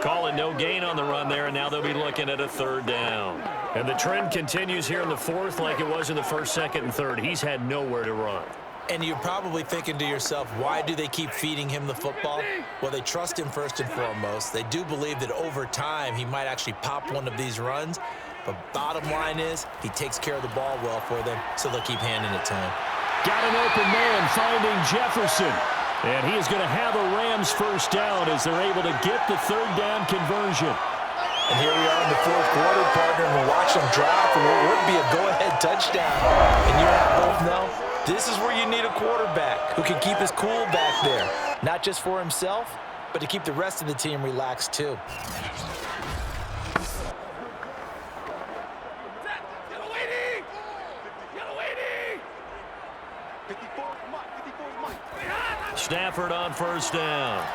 Speaker 8: Calling no gain on the run there, and now they'll be looking at a 3rd down. And the trend continues here in the 4th like it was in the 1st, 2nd, and 3rd. He's had nowhere to run.
Speaker 7: And you're probably thinking to yourself, why do they keep feeding him the football? Well, they trust him first and foremost. They do believe that over time he might actually pop one of these runs. But bottom line is he takes care of the ball well for them, so they'll keep handing it to him.
Speaker 8: Got an open man finding Jefferson. And he is going to have a Rams 1st down as they're able to get the 3rd down conversion.
Speaker 7: And here we are in the 4th quarter, partner, and we'll watch them drop for what would be a go-ahead touchdown. And you and I both know this is where you need a quarterback who can keep his cool back there, not just for himself, but to keep the rest of the team relaxed too.
Speaker 8: Stafford on 1st down.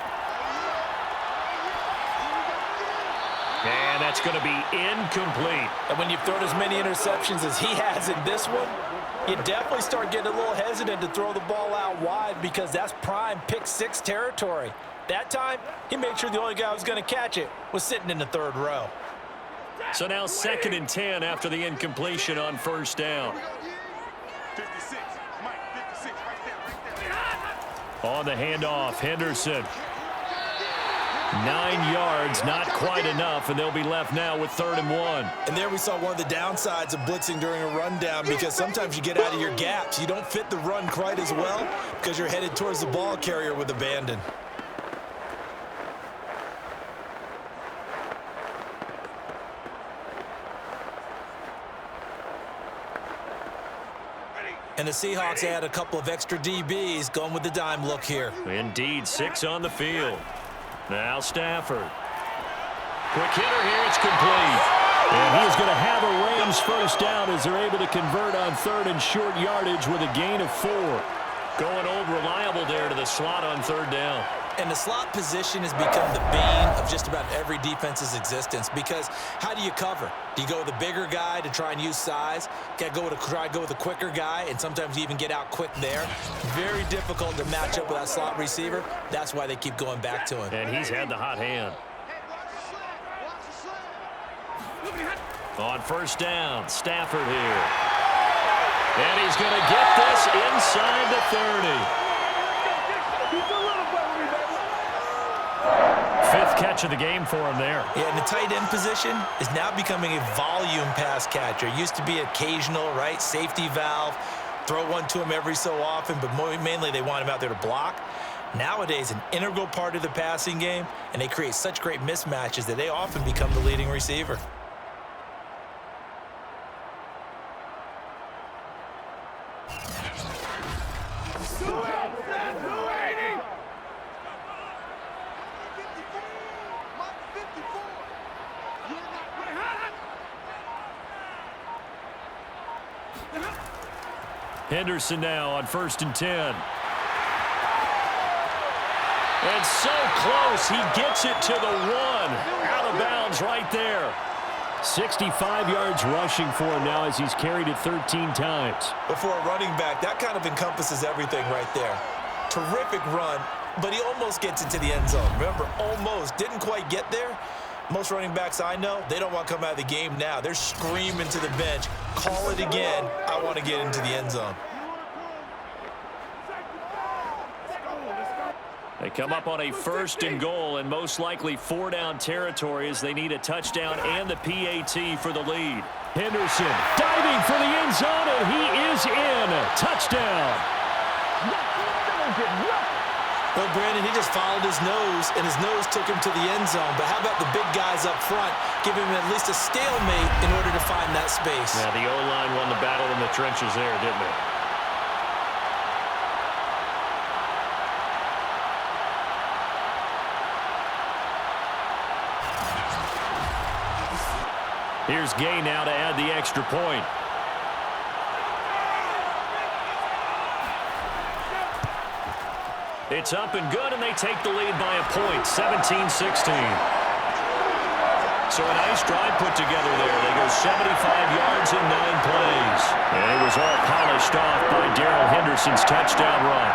Speaker 8: And that's going to be incomplete.
Speaker 3: And when you've thrown as many interceptions as he has in this one, you definitely start getting a little hesitant to throw the ball out wide because that's prime pick 6 territory. That time, he made sure the only guy who was going to catch it was sitting in the 3rd row.
Speaker 8: So now 2nd and 10 after the incompletion on 1st down.
Speaker 4: 56, Mike, 56, right there.
Speaker 8: On the handoff, Henderson. 9 yards, not quite enough, and they'll be left now with 3rd and 1.
Speaker 7: And there we saw one of the downsides of blitzing during a rundown because sometimes you get out of your gaps. You don't fit the run quite as well because you're headed towards the ball carrier with abandon. And the Seahawks add a couple of extra DBs going with the dime look here.
Speaker 8: Indeed, 6 on the field. Now Stafford. Quick hitter here, it's complete. And he's going to have a Rams 1st down as they're able to convert on 3rd and short yardage with a gain of 4. Going old reliable there to the slot on 3rd down.
Speaker 7: And the slot position has become the bane of just about every defense's existence because how do you cover? Do you go with a bigger guy to try and use size? Got to try to go with a quicker guy, and sometimes you even get out quick there. Very difficult to match up with that slot receiver. That's why they keep going back to him.
Speaker 8: And he's had the hot hand. On 1st down, Stafford here. And he's going to get this inside the 30. 5th catch of the game for him there.
Speaker 7: Yeah, and the tight end position is now becoming a volume pass catcher. Used to be occasional, right? Safety valve. Throw one to him every so often, but mainly they want him out there to block. Nowadays, an integral part of the passing game, and they create such great mismatches that they often become the leading receiver.
Speaker 8: Henderson now on 1st and 10. And so close, he gets it to the 1. Out of bounds right there. 65 yards rushing for him now as he's carried it 13 times.
Speaker 7: But for a running back, that kind of encompasses everything right there. Terrific run, but he almost gets into the end zone. Remember, almost. Didn't quite get there. Most running backs I know, they don't want to come out of the game now. They're screaming to the bench, call it again. I want to get into the end zone.
Speaker 8: They come up on a 1st and goal and most likely 4-down territory as they need a touchdown and the PAT for the lead. Henderson diving for the end zone, and he is in. Touchdown.
Speaker 7: Well, Brandon, he just followed his nose, and his nose took him to the end zone. But how about the big guys up front, giving him at least a stalemate in order to find that space?
Speaker 8: Yeah, the O-line won the battle in the trenches there, didn't it? Here's Gay now to add the extra point. It's up and good, and they take the lead by a point, 17-16. So a nice drive put together there. They go 75 yards in 9 plays. And it was all polished off by Gerald Henderson's touchdown run.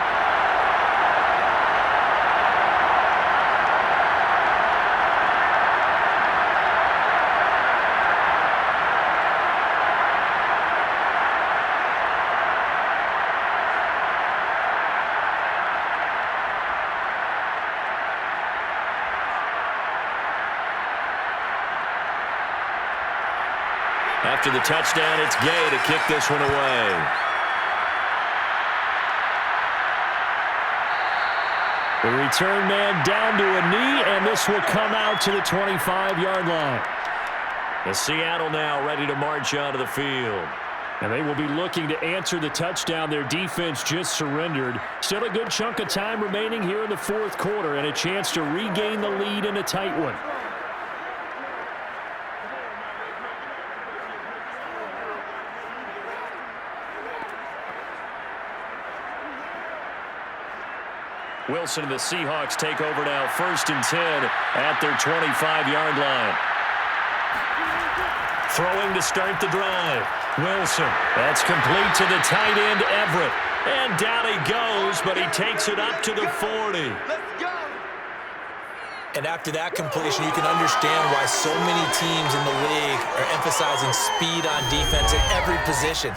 Speaker 8: After the touchdown, it's Gay to kick this one away. The return man down to a knee, and this will come out to the 25-yard line. The Seattle now ready to march onto the field. And they will be looking to answer the touchdown their defense just surrendered. Still a good chunk of time remaining here in the 4th quarter and a chance to regain the lead in a tight one. Wilson and the Seahawks take over now, 1st and 10 at their 25-yard line. Throwing to start the drive. Wilson, that's complete to the tight end, Everett. And down he goes, but he takes it up to the 40.
Speaker 7: And after that completion, you can understand why so many teams in the league are emphasizing speed on defense at every position.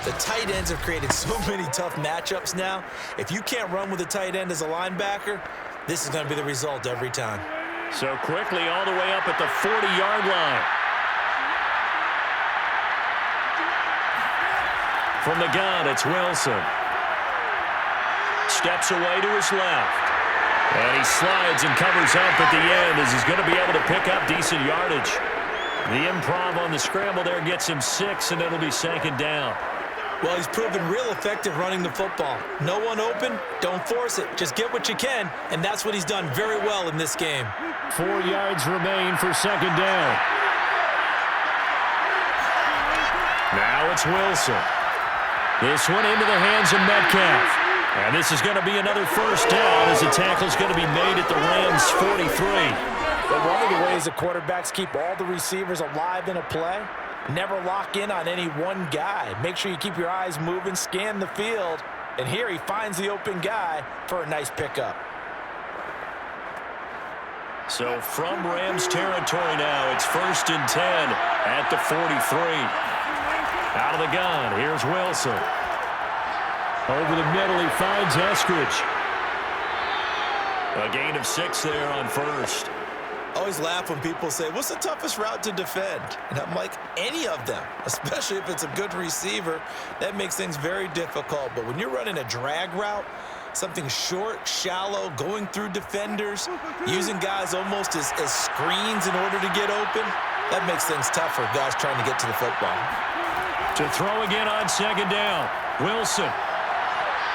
Speaker 7: The tight ends have created so many tough matchups now. If you can't run with a tight end as a linebacker, this is going to be the result every time.
Speaker 8: So quickly all the way up at the 40-yard line. From the gun, it's Wilson. Steps away to his left. And he slides and covers up at the end as he's going to be able to pick up decent yardage. The improv on the scramble there gets him 6, and it'll be 2nd down.
Speaker 7: Well, he's proven real effective running the football. No one open, don't force it. Just get what you can, and that's what he's done very well in this game.
Speaker 8: 4 yards remain for 2nd down. Now it's Wilson. This one into the hands of Metcalf. And this is going to be another 1st down as the tackle's going to be made at the Rams' 43.
Speaker 3: But one of the ways the quarterbacks keep all the receivers alive in a play, never lock in on any one guy. Make sure you keep your eyes moving, scan the field, and here he finds the open guy for a nice pickup.
Speaker 8: So from Rams territory now, it's 1st and 10 at the 43. Out of the gun, here's Wilson. Over the middle, he finds Eskridge. A gain of 6 there on 1st.
Speaker 7: I always laugh when people say, what's the toughest route to defend? And I'm like, any of them, especially if it's a good receiver. That makes things very difficult. But when you're running a drag route, something short, shallow, going through defenders, using guys almost as screens in order to get open, that makes things tough for guys trying to get to the football.
Speaker 8: To throw again on 2nd down, Wilson.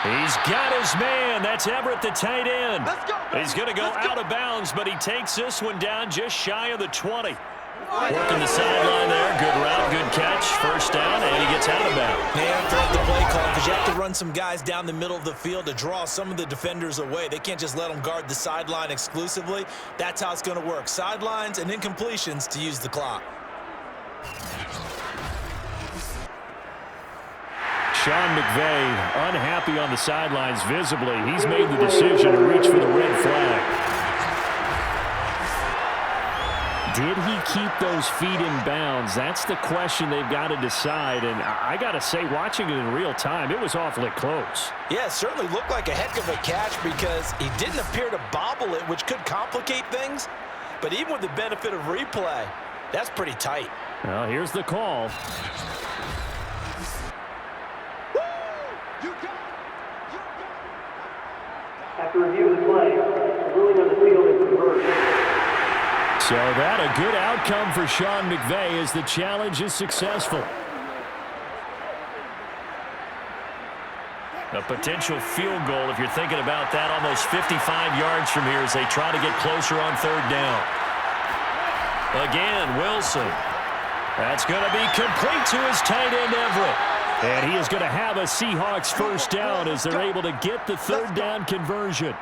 Speaker 2: He's got his man. That's Everett, the tight end.
Speaker 4: Let's go.
Speaker 2: He's going to go out of bounds, but he takes this one down just shy of the 20. Working the sideline there. Good route, good catch. First down, and he gets out of bounds.
Speaker 7: Man, throw the play call because you have to run some guys down the middle of the field to draw some of the defenders away. They can't just let them guard the sideline exclusively. That's how it's going to work. Sidelines and incompletions to use the clock.
Speaker 8: Sean McVay unhappy on the sidelines visibly. He's made the decision to reach for the red flag. Did he keep those feet in bounds? That's the question they've got to decide. And I got to say, watching it in real time, it was awfully close.
Speaker 7: Yeah, it certainly looked like a heck of a catch because he didn't appear to bobble it, which could complicate things. But even with the benefit of replay, that's pretty tight.
Speaker 8: Well, here's the call.
Speaker 5: After review of the play, the ruling on the field is reversed.
Speaker 8: So that a good outcome for Sean McVay as the challenge is successful.
Speaker 2: A potential field goal, if you're thinking about that, almost 55 yards from here as they try to get closer on third down. Again, Wilson. That's going to be complete to his tight end, Everett.
Speaker 8: And he is going to have a Seahawks first down as they're able to get the third down conversion.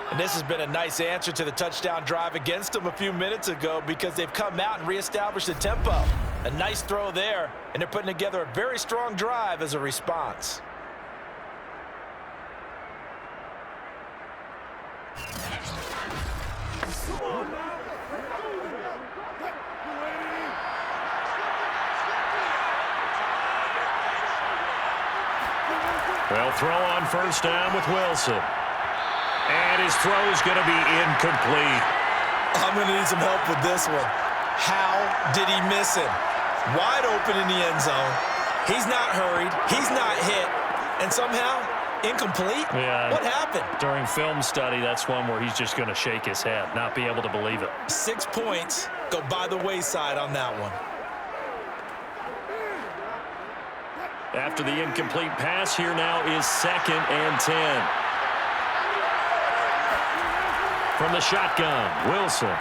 Speaker 7: And this has been a nice answer to the touchdown drive against them a few minutes ago because they've come out and reestablished the tempo. A nice throw there, and they're putting together a very strong drive as a response.
Speaker 2: Well, throw on first down with Wilson. And his throw is going to be incomplete.
Speaker 7: I'm going to need some help with this one. How did he miss him? Wide open in the end zone. He's not hurried. He's not hit. And somehow, incomplete?
Speaker 2: Yeah.
Speaker 7: What happened?
Speaker 2: During film study, that's one where he's just going to shake his head, not be able to believe it.
Speaker 7: 6 points go by the wayside on that one.
Speaker 2: After the incomplete pass, here now is 2nd and 10. From the shotgun, Wilson.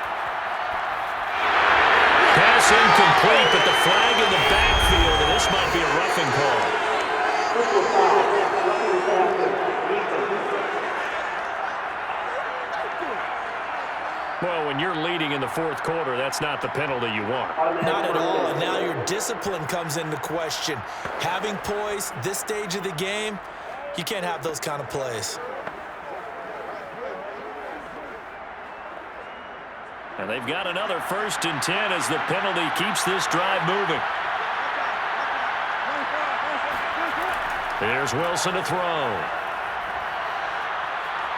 Speaker 2: Pass incomplete, but the flag in the backfield, and this might be a roughing call. Well, when you're leading in the fourth quarter, that's not the penalty you want.
Speaker 7: Not at all, and now your discipline comes into question. Having poise this stage of the game, you can't have those kind of plays.
Speaker 2: And they've got another 1st and 10 as the penalty keeps this drive moving. Here's Wilson to throw.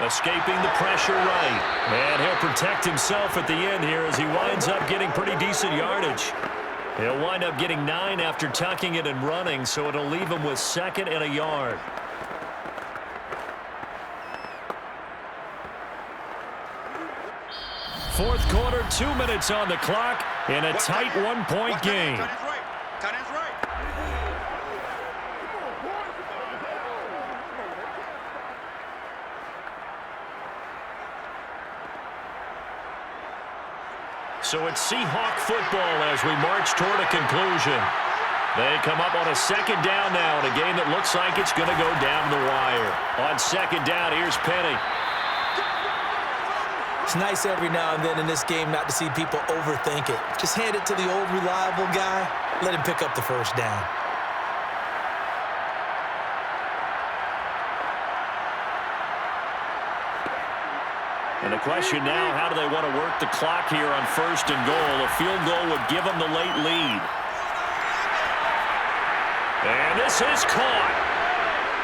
Speaker 2: Escaping the pressure right. And he'll protect himself at the end here as he winds up getting pretty decent yardage. He'll wind up getting 9 after tucking it and running, so it'll leave him with 2nd and a yard. Fourth quarter, 2 minutes on the clock in a tight 1-point game.
Speaker 4: Tight end's right.
Speaker 2: So it's Seahawk football as we march toward a conclusion. They come up on a 2nd down now in a game that looks like it's going to go down the wire. On 2nd down, here's Penny.
Speaker 7: It's nice every now and then in this game not to see people overthink it. Just hand it to the old reliable guy. Let him pick up the first down.
Speaker 2: And the question now, how do they want to work the clock here on 1st and goal? A field goal would give them the late lead. And this is caught.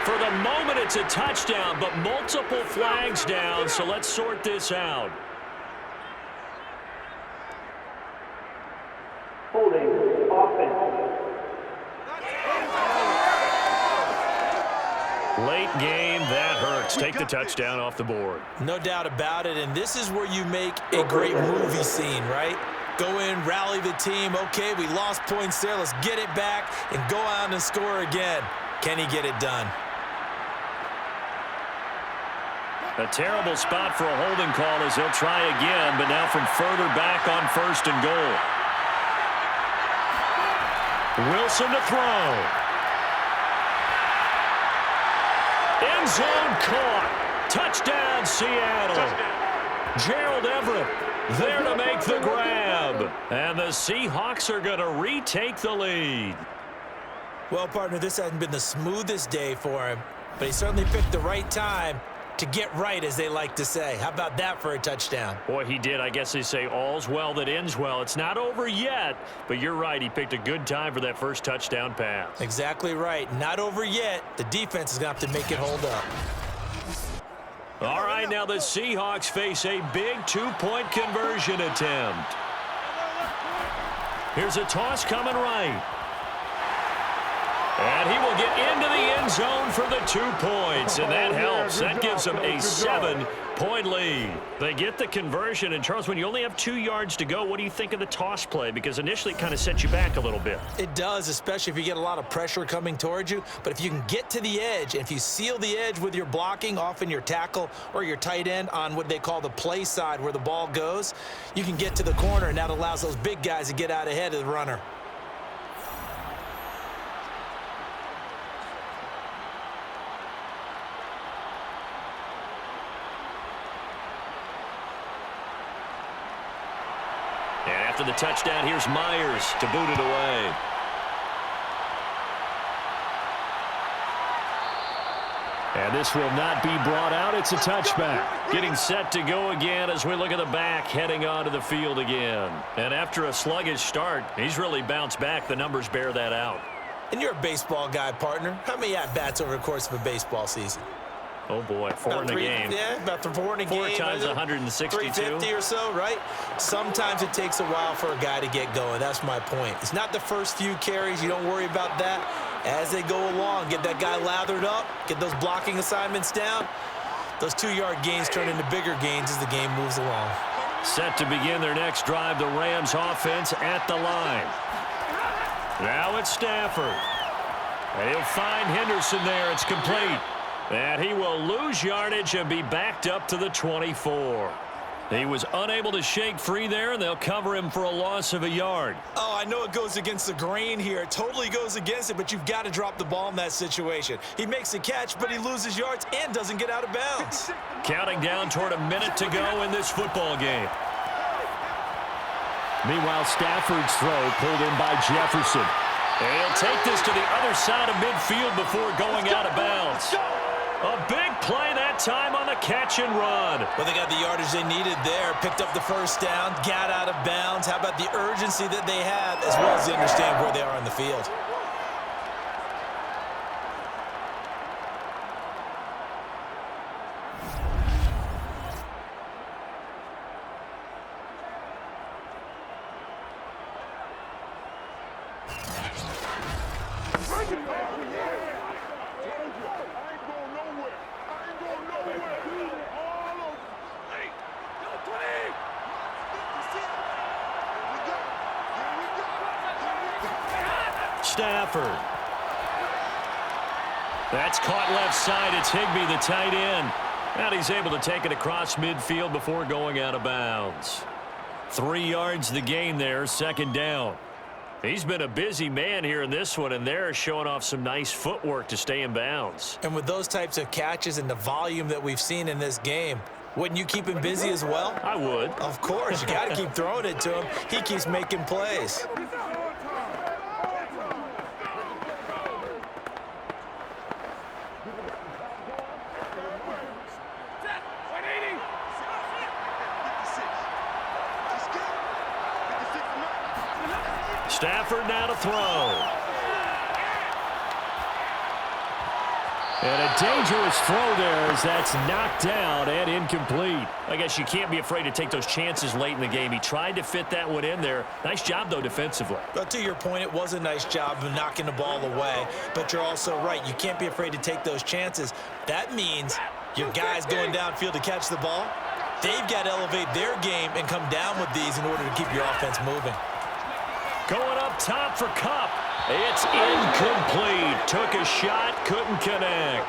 Speaker 2: For the moment, it's a touchdown, but multiple flags down, so let's sort this out.
Speaker 5: Holding offense.
Speaker 2: Late game, that hurts. Take the touchdown off the board.
Speaker 7: No doubt about it, and this is where you make a great movie scene, right? Go in, rally the team. Okay, we lost points there. Let's get it back and go out and score again. Can he get it done?
Speaker 8: A terrible spot for a holding call as they'll try again, but now from further back on 1st and goal. Wilson to throw. End zone caught. Touchdown, Seattle. Gerald Everett there to make the grab. And the Seahawks are going to retake the lead.
Speaker 7: Well, partner, this hasn't been the smoothest day for him, but he certainly picked the right time to get right, as they like to say. How about that for a touchdown?
Speaker 8: Boy, he did. I guess they say all's well that ends well. It's not over yet, but you're right. He picked a good time for that first touchdown pass.
Speaker 7: Exactly right. Not over yet. The defense is going to have to make it hold up.
Speaker 8: All right, now the Seahawks face a big 2-point conversion attempt. Here's a toss coming right. And he will get into the end zone for the 2 points, and that helps. That gives them a 7-point lead. They get the conversion, and Charles, when you only have 2 yards to go, what do you think of the toss play? Because initially it kind of sets you back a little bit.
Speaker 7: It does, especially if you get a lot of pressure coming towards you. But if you can get to the edge, and if you seal the edge with your blocking, often your tackle or your tight end on what they call the play side where the ball goes, you can get to the corner, and that allows those big guys to get out ahead of the runner.
Speaker 8: After the touchdown, here's Myers to boot it away. And this will not be brought out. It's a touchback. Getting set to go again as we look at the back heading onto the field again. And after a sluggish start, he's really bounced back. The numbers bear that out.
Speaker 7: And you're a baseball guy, partner. How many at-bats over the course of a baseball season?
Speaker 8: Oh, boy, 4 in a game.
Speaker 7: Yeah, about 4 in a game.
Speaker 8: 4 times 162.
Speaker 7: 350 or so, right? Sometimes it takes a while for a guy to get going. That's my point. It's not the first few carries. You don't worry about that. As they go along, get that guy lathered up, get those blocking assignments down. Those 2-yard gains turn into bigger gains as the game moves along.
Speaker 8: Set to begin their next drive, the Rams offense at the line. Now it's Stafford. And he'll find Henderson there. It's complete. And he will lose yardage and be backed up to the 24. He was unable to shake free there, and they'll cover him for a loss of a yard.
Speaker 7: Oh, I know it goes against the grain here. It totally goes against it, but you've got to drop the ball in that situation. He makes a catch, but he loses yards and doesn't get out of bounds.
Speaker 8: Counting down toward a minute to go in this football game.
Speaker 2: Meanwhile, Stafford's throw pulled in by Jefferson.
Speaker 8: And he'll take this to the other side of midfield before going out of bounds. A big play that time on the catch and run.
Speaker 7: Well, they got the yardage they needed there, picked up the first down, got out of bounds. How about the urgency that they have, as well as they understand where they are on the field?
Speaker 8: Stafford. That's caught left side. It's Higbee, the tight end. And he's able to take it across midfield before going out of bounds. 3 yards the gain there, second down. He's been a busy man here in this one, and they're showing off some nice footwork to stay in bounds.
Speaker 7: And with those types of catches and the volume that we've seen in this game, wouldn't you keep him busy as well?
Speaker 8: I would.
Speaker 7: Of course. You got to keep throwing it to him. He keeps making plays.
Speaker 8: Stafford now to throw.
Speaker 2: And a dangerous throw there as that's knocked down and incomplete.
Speaker 8: I guess you can't be afraid to take those chances late in the game. He tried to fit that one in there. Nice job, though, defensively.
Speaker 7: But to your point, it was a nice job of knocking the ball away. But you're also right. You can't be afraid to take those chances. That means your guys going downfield to catch the ball, they've got to elevate their game and come down with these in order to keep your offense moving.
Speaker 8: Going up top for Kupp. It's incomplete. Took a shot, couldn't connect.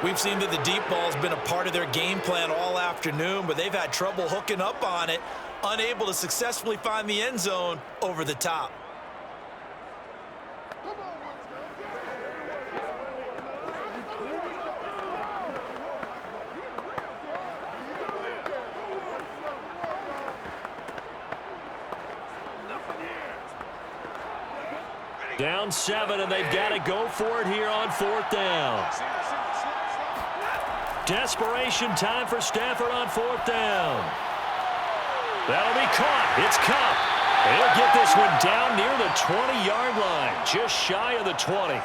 Speaker 3: We've seen that the deep ball has been a part of their game plan all afternoon, but they've had trouble hooking up on it, unable to successfully find the end zone over the top.
Speaker 8: Down 7, and they've got to go for it here on 4th down. Desperation time for Stafford on 4th down. That'll be caught. It's Cup. He'll get this one down near the 20-yard line, just shy of the 20.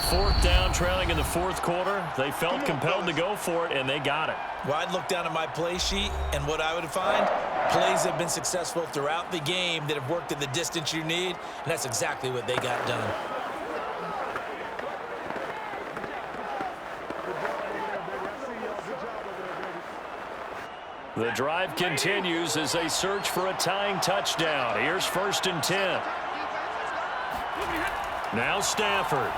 Speaker 8: 4th down, trailing in the 4th quarter. They felt compelled to go for it, and they got it.
Speaker 3: Well, I'd look down at my play sheet, and what I would find, plays have been successful throughout the game that have worked at the distance you need, and that's exactly what they got done.
Speaker 8: The drive continues as they search for a tying touchdown. Here's 1st and 10. Now Stafford.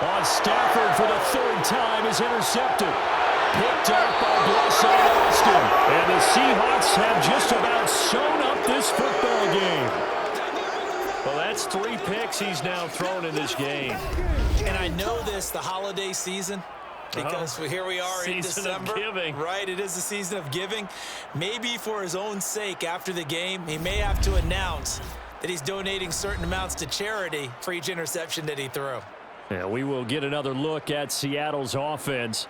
Speaker 8: On Stafford for the 3rd time is intercepted. Picked up by Blessing Austin. And the Seahawks have just about sewn up this football game. Well, that's 3 picks he's now thrown in this game.
Speaker 3: And I know this, the holiday season, because here we are in December.
Speaker 8: Of giving.
Speaker 3: Right, it is the season of giving. Maybe for his own sake after the game, he may have to announce that he's donating certain amounts to charity for each interception that he threw.
Speaker 8: Yeah, we will get another look at Seattle's offense.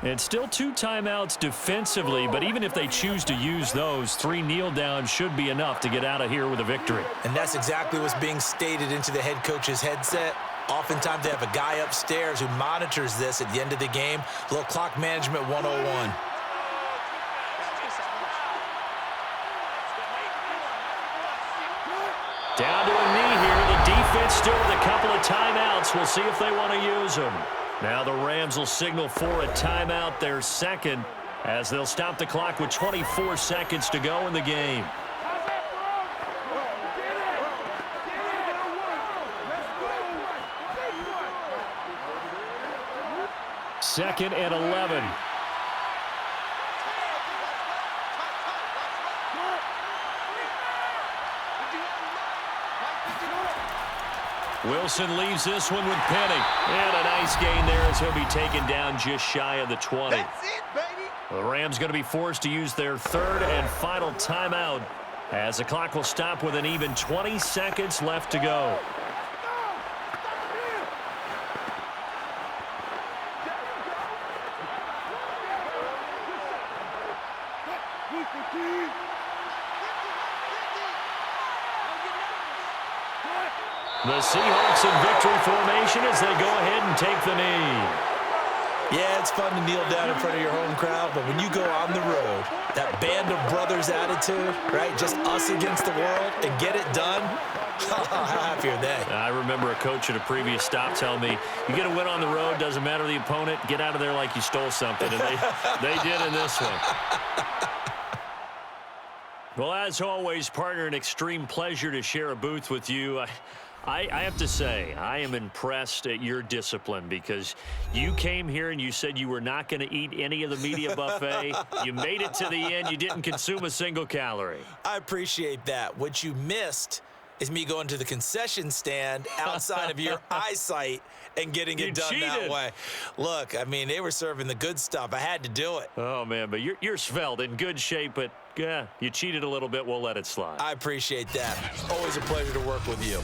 Speaker 8: And still 2 timeouts defensively, but even if they choose to use those, 3 kneel downs should be enough to get out of here with a victory.
Speaker 3: And that's exactly what's being stated into the head coach's headset. Oftentimes they have a guy upstairs who monitors this at the end of the game. A little clock management 101.
Speaker 8: Down to a knee here. The defense still with a couple of timeouts. We'll see if they want to use them. Now the Rams will signal for a timeout, their 2nd, as they'll stop the clock with 24 seconds to go in the game. Second and 11. Wilson leaves this one with Penny. And a nice gain there as he'll be taken down just shy of the 20.
Speaker 4: That's it, baby.
Speaker 8: The Rams going to be forced to use their 3rd and final timeout as the clock will stop with an even 20 seconds left to go. The Seahawks in victory formation as they go ahead and take the knee.
Speaker 3: Yeah, it's fun to kneel down in front of your home crowd, but when you go on the road, that band of brothers attitude, right, just us against the world and get it done, how happy are they?
Speaker 8: I remember a coach at a previous stop telling me, you get a win on the road, doesn't matter the opponent, get out of there like you stole something, and they did in this one. Well, as always, partner, an extreme pleasure to share a booth with you. I have to say, I am impressed at your discipline because you came here and you said you were not going to eat any of the media buffet. You made it to the end. You didn't consume a single calorie.
Speaker 3: I appreciate that. What you missed is me going to the concession stand outside of your eyesight and getting it done that way. Look, I mean, they were serving the good stuff. I had to do it.
Speaker 8: Oh, man, but you're svelte, in good shape, but yeah, you cheated a little bit. We'll let it slide.
Speaker 3: I appreciate that. Always a pleasure to work with you.